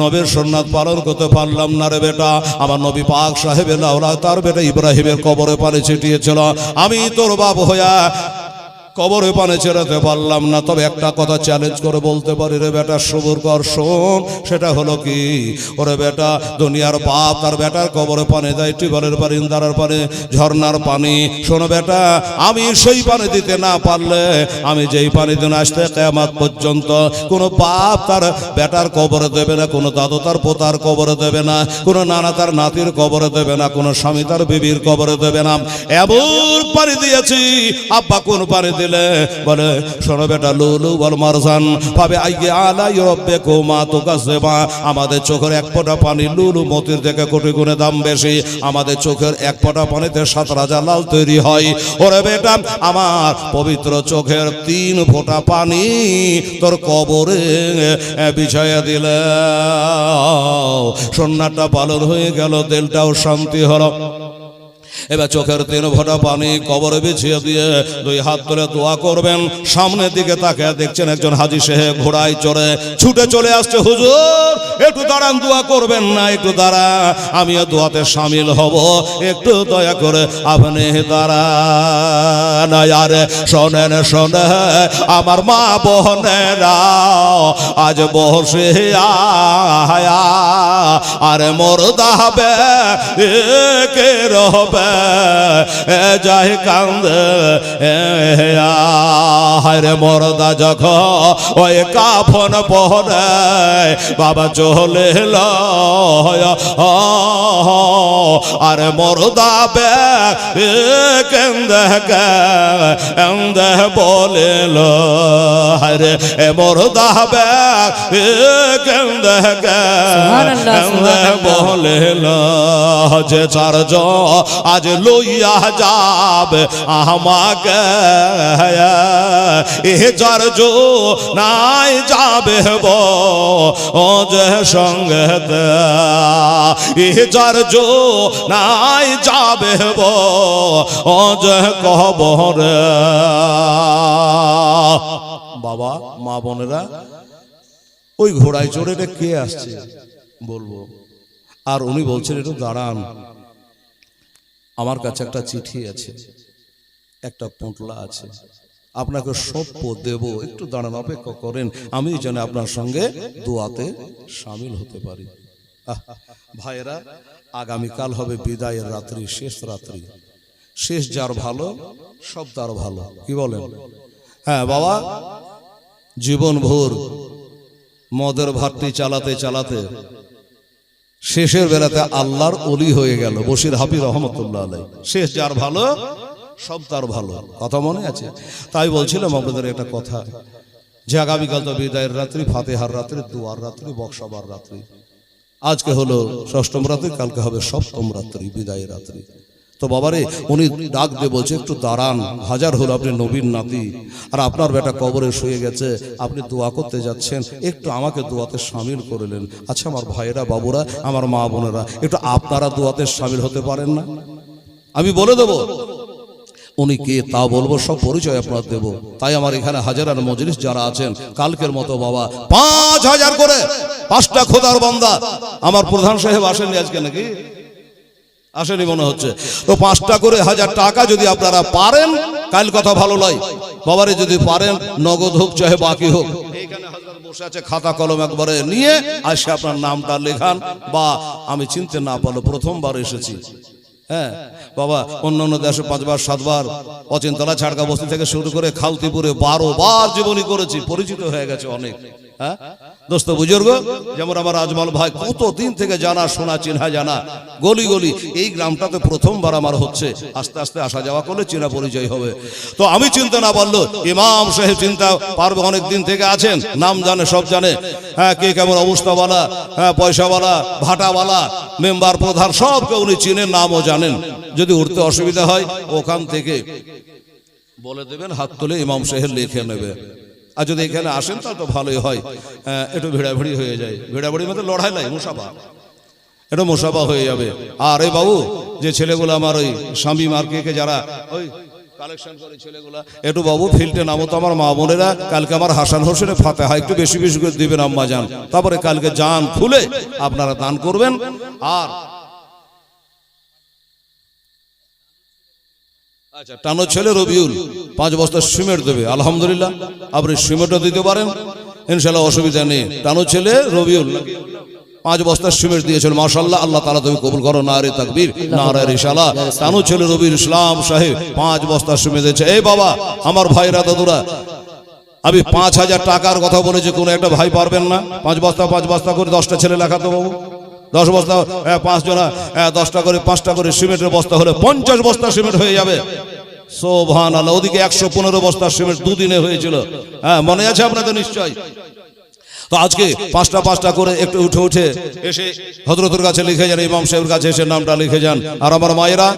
নবীর সুন্নাত পালন করতে পারলাম না রে বেটা। আমার নবী পাক সাহেবের আওলাদ তার বেটা ইব্রাহিমের কবরে পানি ছিটিয়েছিল, আমি তোর বাপ হইয়া কবরে পানি ছেড়াতে পারলাম না। তবে একটা কথা চ্যালেঞ্জ করে বলতে পারি রে বেটা, সবুর কর, শোন, সেটা হলো কি, ওরে বেটা দুনিয়ার বাপ তার বেটার কবরে পানি দেয়, টিউবওয়েলের পানি, ইন্দারার পানি, ঝর্ণার পানি। শোনো বেটা, আমি সেই পানি দিতে না পারলে, আমি যেই পানি দিন আসতে কিয়ামত পর্যন্ত কোনো বাপ তার বেটার কবরে দেবে না, কোনো দাদু তার পোতার কবরে দেবে না, কোনো নানা তার নাতির কবরে দেবে না, কোনো স্বামী তার বিবির কবরে দেবে না। এমন পানি দিয়েছি, আব্বা কোন পানি দিলে বলে শোনো বেটা, লুলু বল মারজান পাবে আইয়ে আলাই রব্বিকুমা তুকাজ্জিবা। আমাদের চোখের 1 ফোঁটা পানি লুলু মতির থেকে কোটি গুণে দাম বেশি। আমাদের চোখের 1 ফোঁটা পানিতে 7 রাজা লাল তৈরি হয়। ওরে বেটা, আমার পবিত্র চোখের 3 ফোঁটা পানি তোর কবরে বিছাইয়া দিলে সুন্নাতটা পালন হয়ে গেল, দিলটাও শান্তি হলো। এবার চোখের 3 ফোঁটা পানি কবরে বিছিয়ে দিয়ে 2 হাত তুলে দোয়া করবেন। সামনের দিকে তাকিয়ে দেখছেন একজন হাজী সাহেব ঘোড়ায় চড়ে ছুটে চলে আসছে। হুজুর একটু দাঁড়ান, দোয়া করবেন না? একটু দাঁড়া, আমিও দোয়াতে শামিল হব, একটু দয়া করে আপনি দাঁড়ান। আরে শোনেন শোনেন আমার মা বোনেরা, আজ বসে আরে মরদা হবে কে রবে যাই কান্দে রে মরদা যখন ওই কাফন পরে বাবা চলে এলো, আরে মরদা বে কেন্দে কেন্দে বলিল রে মরদা বে কেন্দে কেন্দে বলিল যে 4 জন আজ লইয়া যাবে আমাকে, এ 4 জন নাই যাবে ও যে সঙ্গেতে, এ 4 জন নাই যাবে ও যে কবরে। বাবা মা বোনেরা, ওই ঘোড়ায় চড়ে এটা কে আসছে বলবো। আর উনি বলছেন একটু দাঁড়ান, আমার কাছে একটা চিঠি আছে, একটা পোঁটলা আছে, আপনাকে সপ্য দেব, একটু দাঁড়ান, অপেক্ষা করেন, আমি যেন আপনার সঙ্গে দোয়াতে শামিল হতে পারি। ভাইয়েরা, আগামীকাল হবে বিদায়ের রাত্রি, শেষ রাত্রি। শেষ যার ভালো সব তার ভালো, কি বলেন? হ্যাঁ বাবা, জীবন ভোর মদের ভাতটি চালাতে চালাতে শেষের বেলাতে আল্লাহর ওলি হয়ে গেল বশির হাফি রহমতুল্লাহ আলাইহি। শেষ যার ভালো সব তার ভালো, কথা মনে আছে? তাই বলছিলাম আপনাদের একটা কথা, যে আগামীকাল তো বিদায়ের রাত্রি, ফাতেহার রাত্রি, দুয়ার রাত্রি, বক্সাবার রাত্রি। আজকে হলো 6ম রাত্রি, কালকে হবে 7ম রাত্রি, বিদায়ের রাত্রি। তো বাবারে, উনি ডাক দিয়ে বলছে একটু দাঁড়ান, হাজার হলো আপনি নবীর নাতি, আর আপনার বেটা কবরে শুয়ে গেছে, আপনি দোয়া করতে যাচ্ছেন, একটু আমাকে দোয়াতে শামিল করলেন। আচ্ছা আমার ভাইয়েরা, বাবুরা, আমার মা বোনেরা, একটু আপনারা দোয়াতে শামিল হতে পারেন না? আমি বলে দেবো উনি কে, তা বলবো, সব পরিচয় আপনার দেব। তাই আমার এখানে হাজারার মজলিস যারা আছেন, কালকের মতো বাবা 5000 করে 5টা খোদার বান্দা, আমার প্রধান সাহেব আসেননি আজকে নাকি? আসেনি মনে হচ্ছে। তো 5টা করে 1000 টাকা যদি আপনারা পারেন, কাল কথা ভালো নয় বাবারে, যদি পারেন নগদ হোক চাহে বাকি হোক, এইখানে হাজার বসে আছে, খাতা কলম একবারে নিয়ে আসে আপনার নামটা লেখান। বা আমি চিনতে না পারলো, প্রথমবার এসেছি, হ্যাঁ বাবা, অন্যান্য দেশে 5 বার 7 বার, অচিন্তলা ছাড়কা বস্তি থেকে শুরু করে খালতিপুরে 12 বার জীবনী করেছি, পরিচিত হয়ে গেছে অনেক। হ্যাঁ দোস্ত বুজুর্গ, যেমন আমার আজমল ভাই, কত দিন থেকে জানা শোনা চিহ্না জানা, গলি গলি, এই গ্রামটাতে প্রথমবার আমার হচ্ছে, আস্তে আস্তে আসা যাওয়া করলে চেনা পরিচয় হবে। তো আমি চিনতে না পারলো, ইমাম সাহেব চিন্তা পারবে, অনেক দিন থেকে আছেন, নাম জানে, সব জানে, হ্যাঁ কে কেমন অবস্থাওয়ালা, হ্যাঁ পয়সাওয়ালা, ভাটাওয়ালা, মেম্বার প্রধান, সবকে উনি চিনেন, নামও জানেন। যদি উঠতে অসুবিধা হয় ওখান থেকে বলে দেবেন, হাত তুলে ইমাম সাহেব লিখে নেবে। আর যদি এখানে আসেন তাহলে তো ভালোই হয়, একটু ভিড়াভিড়ি হয়ে যায়, ভিড়াভিড়ির মধ্যে লড়াই নাই, মুসাফা, এটা মুসাফা হয়ে যাবে। আর এই বাবু, যে ছেলেগুলো আমার ওই স্বামী মার্কেটে যারা ওই কালেকশন করে ছেলেগুলা, একটু বাবু ফিল্ডে নামো তো আমার মা বোনেরা, কালকে আমার হাসান হোসেনের ফাতেহা একটু বেশি বেশি করে দিবেন আম্মা জান, তারপরে কালকে জান খুলে আপনারা দান করবেন। আর আচ্ছা, টানো ছেলে রবিউল 5 বস্তা সিমেন্ট দেবে, আলহামদুলিল্লাহ, আপনি সিমেন্টও দিতে পারেন, ইনশাআল্লাহ অসুবিধা নেই। টানো ছেলে রবিউল 5 বস্তা সিমেন্ট দিয়েছেন, মাশাআল্লাহ, আল্লাহ তাআলা তুমি কবুল করো, নারে তাকবীর, নারে রিসালা। টানো ছেলে রবিউল ইসলাম সাহেব 5 বস্তা সিমেন্ট দিয়েছে। এই বাবা, আমার ভাইরা দাদুরা, আমি 5000 টাকার কথা বলেছি, কোনো একটা ভাই পারবেন না? 5 বস্তা করে 10টা ছেলে লেখাতো বাবু, 10 বস্তা, 5 জনা 10টা করে, 5টা করে সিমেন্টের বস্তা হলে 50 বস্তা সিমেন্ট হয়ে যাবে। সুবহানাল্লাহ। ওদিকে 115 বস্তা সিমেন্ট 2 দিনে হয়েছিল, হ্যাঁ মনে আছে আপনাদের নিশ্চয়। তো আজকে পাঁচটা করে একটু উঠে উঠে এসে হযরতের কাছে লিখে যান, ইমাম সাহেবের কাছে এসে নামটা লিখে যান। আর আমার মায়েরা,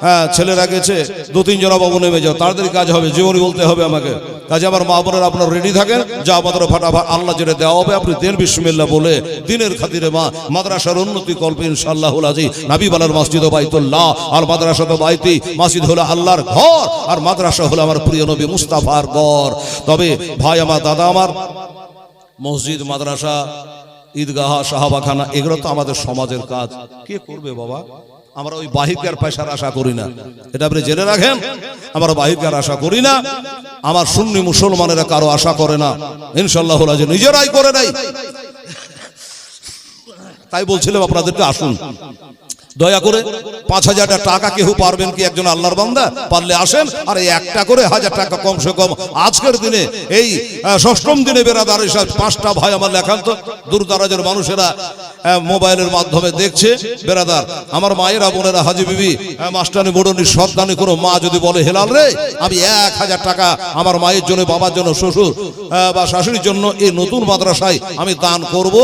হ্যাঁ, ছেলেরা গেছে, 2-3 জন বাবু নেমে যাও, তাড়াতাড়ি কাজ হবে, জীবনী বলতে হবে আমাকে। কাজে আমার মা বোনেরা আপনারা রেডি থাকেন, যা আমাদের ফাটাফাট আল্লাহ যেটা দেওয়া হবে আপনি দেন বিসমিল্লাহ বলে, দিনের খাতিরে মা মাদ্রাসার উন্নতি কল্পে ইনশাআল্লাহুল আজিজ। নবী বলার মসজিদ বাইতুল্লাহ আর মাদ্রাসা তো বাইতি, মসজিদ হলো আল্লাহর ঘর আর মাদ্রাসা হলো আমার প্রিয় নবী মুস্তাফার ঘর। তবে ভাই আমার, দাদা আমার, মসজিদ, মাদ্রাসা, ঈদগাহ, সাহাবাখানা এগুলো তো আমাদের সমাজের কাজ। কে করবে বাবা? আমরা ওই বাহিকার পয়সার আশা করি না, এটা আপনি জেনে রাখেন। আমরা বাহিকার আশা করি না, আমার সুন্নি মুসলমানেরা কারো আশা করে না, ইনশাআল্লাহ যে নিজেরাই করে নাই। তাই বলছিলাম আপনাদেরকে আসুন দয়া করে 5,000 টাকা কেউ পারবেন কি? একজন আল্লাহর বান্দা পারলে আসেন, আর এই একটা করে 1,000 টাকা কমসে কম আজকের দিনে এই ষষ্ঠম দিনে বেরাদার হিসাব 5টা ভাই আমার লেখান তো, দূরদারাজের মানুষেরা মোবাইলের মাধ্যমে দেখছে। বেরাদার আমার মায়েরা, বোনেরা, হাজি বিবি, মাস্টানি মোড়নি সর্দানি কোনো মা যদি বলে হেলাল রে আমি 1,000 টাকা আমার মায়ের জন্য, বাবার জন্য, শ্বশুর বা শাশুড়ির জন্য এই নতুন মাদ্রাসায় আমি দান করব,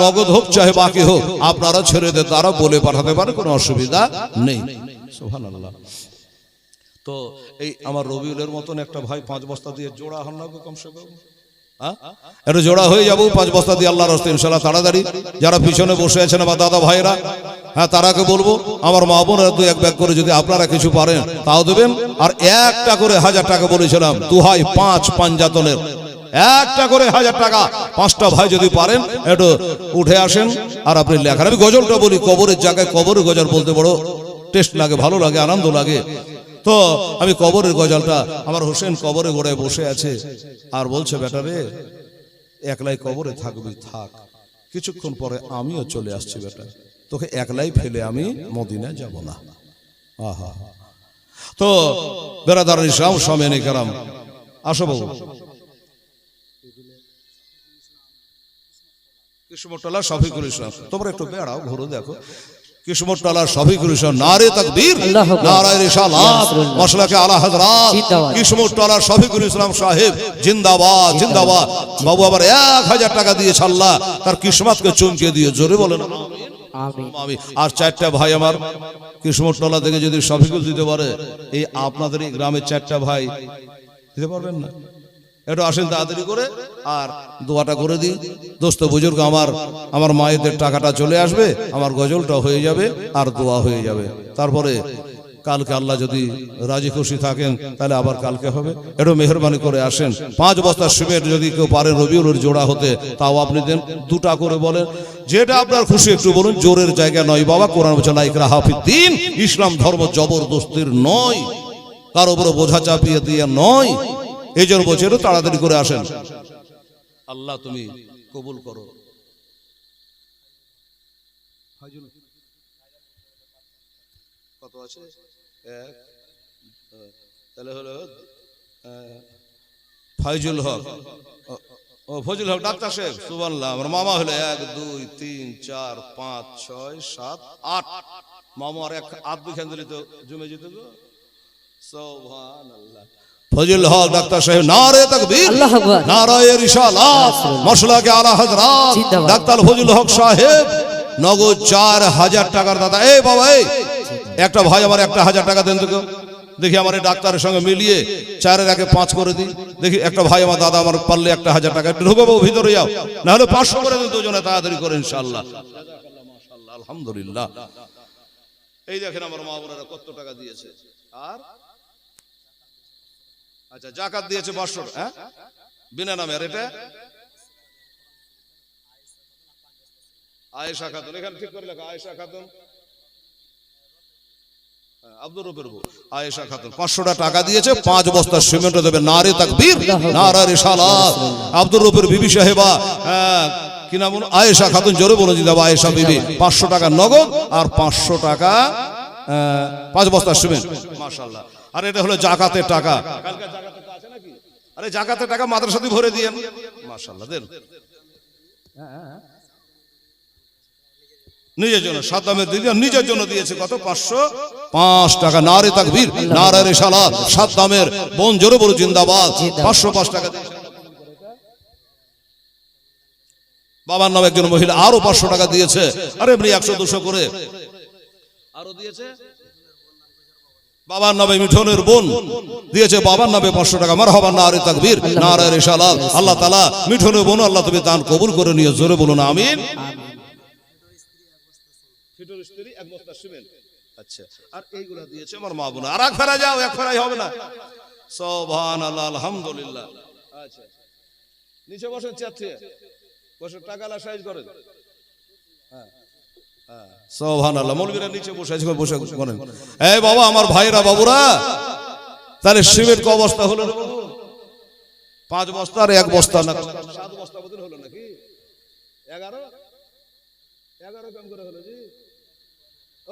নগদ হোক চাহে বাকি হোক, আপনারা ছেলেদের দ্বারা বলে পাঠাতে পারে, কোনো অসুবিধা নেই। সুবহানাল্লাহ। তো এই আমার রবিউলের মতন একটা ভাই 5 বস্তা দিয়ে জোড়া হন না কমসে কম, এটা জোড়া হয়ে যাবো 5 বস্তা দিয়ে আল্লাহর রাস্তায় ইনশাআল্লাহ তাড়াতাড়ি। যারা পিছনে বসে আছেন আমার দাদা ভাইরা, হ্যাঁ, তারাকে বলবো আমার মা বোনেরা 2-1 ব্যাগ করে যদি আপনারা কিছু পারেন তাও দেবেন। আর একটা করে 1,000 টাকা বলেছিলাম, দুহাই 5 পাঞ্জাতনের একটা করে 1,000 টাকা, 5টা ভাই যদি পারেন একটু উঠে আসেন আর আপনি লেখান। আমি গজলটা বলি, কবরের জায়গায় কবরের গজল বলতে বড় টেস্ট লাগে, ভালো লাগে, আনন্দ লাগে। তো আমি কবরের গজলটা, আমার হোসেন কবরে গোড়ায় বসে আছে আর বলছে, বেটা রে একলাই কবরে থাকবি, থাক, কিছুক্ষণ পরে আমিও চলে আসছি বেটা, তোকে একলাই ফেলে আমি মদিনা যাব না। আহা, তো বেরাদার ইসলাম সামনে কারাম, আসো বাবু। কিসমতলা শফিকুল ইসলাম, তোমরা একটু বেড়াও, ঘুরো, দেখো কিসমতলা শফিকুল ইসলাম, নারে তাকবীর, নারে রিসালাত, মাশাআল্লাহ আলা হযরত কিসমতলা শফিকুল ইসলাম সাহেব জিন্দাবাদ, জিন্দাবাদ। বাবু আবার 1,000 টাকা দিয়েছে, আল্লাহ তার কিসমতকে চমকে দিয়ে, জোরে বলেন আমিন। আর 4টা ভাই আমার কিসমতলা থেকে যদি শফিকুল দিতে পারে, এই আপনাদের এই গ্রামের 4টা ভাই দিতে পারবেন না? একটু আসেন তাড়াতাড়ি করে আর দোয়াটা করে দিই। দোস্ত বুজুর্গ আমার মায়েদের টাকাটা চলে আসবে, আমার গজলটা হয়ে যাবে আর দোয়া হয়ে যাবে। তারপরে কালকে আল্লাহ যদি রাজি খুশি থাকেন তাহলে আবার কালকে হবে। একটু মেহরবানি করে আসেন। 5 বস্তা সিমেন্ট যদি কেউ পারেন রবিউলের জোড়া হতে, তাও আপনি দেন। 2টা করে বলেন, যেটা আপনার খুশি একটু বলুন, জোরের জায়গা নয় বাবা। কোরআন বলছে লা ইকরাহা ফিদ্দীন, ইসলাম ধর্ম জবরদস্তির নয়, কারো উপরে বোঝা চাপিয়ে দিয়ে নয়। এই জন্য বলছে একটু তাড়াতাড়ি করে আসেন। আল্লাহ তুমি কবুল করো। কত আছে? তাহলে হলো ফাইজুল হক, ও ফজল হক ডাক্তার সাহেব, সুবহানাল্লাহ। আমার মামা হলো 1 2 3 4 5 6 7 8 মামা, আর 1 2 খান দিলে তো জমে যেত গো। সুবহানাল্লাহ। ফজল হক ডাক্তার সাহেব, নারে তাকবীর, আল্লাহু আকবার, নারায়ে রিসালাত, মাশাআল্লাহ আলা হযরত ডাক্তার ফজল হক সাহেব, নগদ 4,000 টাকার দাদা। এই বাবা, এই একটা ভাই আমার 1,000 টাকা দেন তো কেউ, দেখি আমার এই ডাক্তারের সঙ্গে মিলিয়ে 4 এর 5 করে দিই। দেখি একটা ভাই আমার দাদা আমার পারলে 1,000 টাকা, একটু ঢুকবো ভিতরে যাও, না হলে 500 করে দিন দুজনে, তাড়াতাড়ি করে ইনশাআল্লাহ। মাশাআল্লাহ, আলহামদুলিল্লাহ। এই দেখেন আমার মা বোনেরা কত টাকা দিয়েছে। আর আচ্ছা, জাকাত দিয়েছে 500, হ্যাঁ, বিনা নামে। আর এটা আয়েশা খাতুন, এখানে ঠিক করে লেখা আয়েশা খাতুন, আব্দুর রূপের বউ আয়েশা খাতুন 500 টাকা দিয়েছে। 5 বস্তা সিমেন্ট দেবে। নারে তাকবীর, নারে রিসালাত। আব্দুর রূপের বিবি সাহেবা, কি নাম আয়েশা খাতুন, জোরে বলে দিতে হবে, আয়েশা বিবি। 500 টাকা নগদ আর 500 টাকা 5 বস্তা সিমেন্ট, মাশাআল্লাহ। আর এটা হলো জাকাতের টাকা। কালকে জাকাতের টাকা আছে নাকি? আরে জাকাতের টাকা মাদ্রাসাতে ভরে দিয়েন, মাশাআল্লাহ দেন। নিজের জন্য সাদ্দামের দিদি নিজের জন্য দিয়েছে কত? 505 টাকা। নারে তাকবীর, নারে রিসালাত। সাদ্দামের বোন জোরে বলো জিন্দাবাদ। 505 টাকা দিয়েছে। বাবার নামে একজন মহিলা আরো 500 টাকা দিয়েছে, আর এমনি 100-200 করে আরো দিয়েছে। বাবার নামে মিঠুনের বোন দিয়েছে বাবার নামে 500 টাকা। মারহাবা, নারে তাকবীর, নারে রিসালাত। আল্লাহ তাআলা মিঠুনের বোন আল্লাহ তুমি দান কবুল করে নিয়ে, জোরে বলুন আমিন। ফিটোর স্ত্রী এক বস্তা সিমেন্ট। আচ্ছা, আর এইগুলা দিয়েছে আমার মা বোন। আর এক ফেরা যাও, এক ফেরাই হবে না। সুবহানাল্লাহ, আলহামদুলিল্লাহ। আচ্ছা, নিচে বসে চেয়ার বসে টাকালা সাইজ করে। সুবহানাল্লাহ, মৌলবীরা নিচে বসে আছে, বসে করেন। এই বাবা, আমার ভাইরা বাবুরা, তাহলে সিমেন্ট ক বস্তা হলো রে বাবু? 5 বস্তা আর 1 বস্তা না 7 বস্তা বদল হলো নাকি? 11 কম করে হলো জি।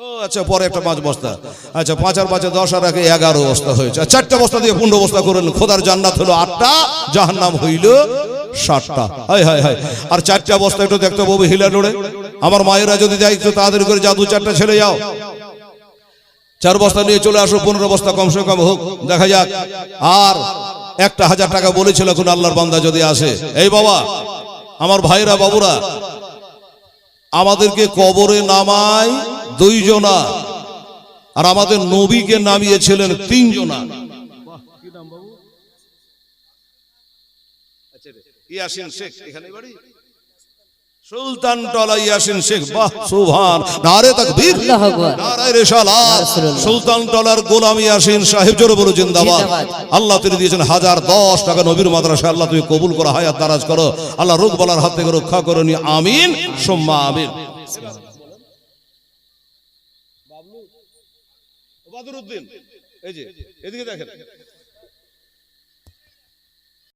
ও আচ্ছা, পরে একটা 5 বস্তা। আচ্ছা, 5 আর 5 10 আর 1 11 বস্তা হয়েছে। 4টা বস্তা দিয়ে 15 বস্তা করেন। খোদার জান্নাত হলো 8টা, জাহান্নাম হইল 7টা। হায় হায় হায়। আর 4টা বস্তা একটু দেখতে বাবু হিলা নড়ে। আমার মায়েরা যদি যায় একটু তাড়াতাড়ি করে, জাদু 4টা ছেড়ে যাও। 4 বস্তা নিয়ে চলে আসো, 15 বস্তা কমসে কম হোক, দেখা যাক। আর 1000 টাকা বলেছিল কোন আল্লাহর বান্দা যদি আসে। এই বাবা, আমার ভাইরা বাবুরা, আমাদেরকে কবরে নামায় 2 জনা, আর আমাদের নবীকে নামিয়েছিলেন 3 জনা। কি নাম বাবু? আচ্ছা, ইয়াসিন শেখ এখানে বাড়ি, সুলতান টলা ইয়াসিন শেখ। বাহ, সুবহান, নারে তাকবীর, আল্লাহু আকবার, নারে রিসালাত। সুলতান টলার গোলাম ইয়াসিন সাহেব, জোরে বলো জিন্দাবাদ। আল্লাহ তিনি দিয়েছেন 1010 টাকা নবীর মাদ্রাসা। আল্লাহ তুমি কবুল করো, হায়াত দারাজ করো। আল্লাহ রোগ বালার হাত থেকে রক্ষা করো নি, আমিন সুম্মা আমিন। বাবলু, বাদরউদ্দিন, এই যে এদিকে দেখেন।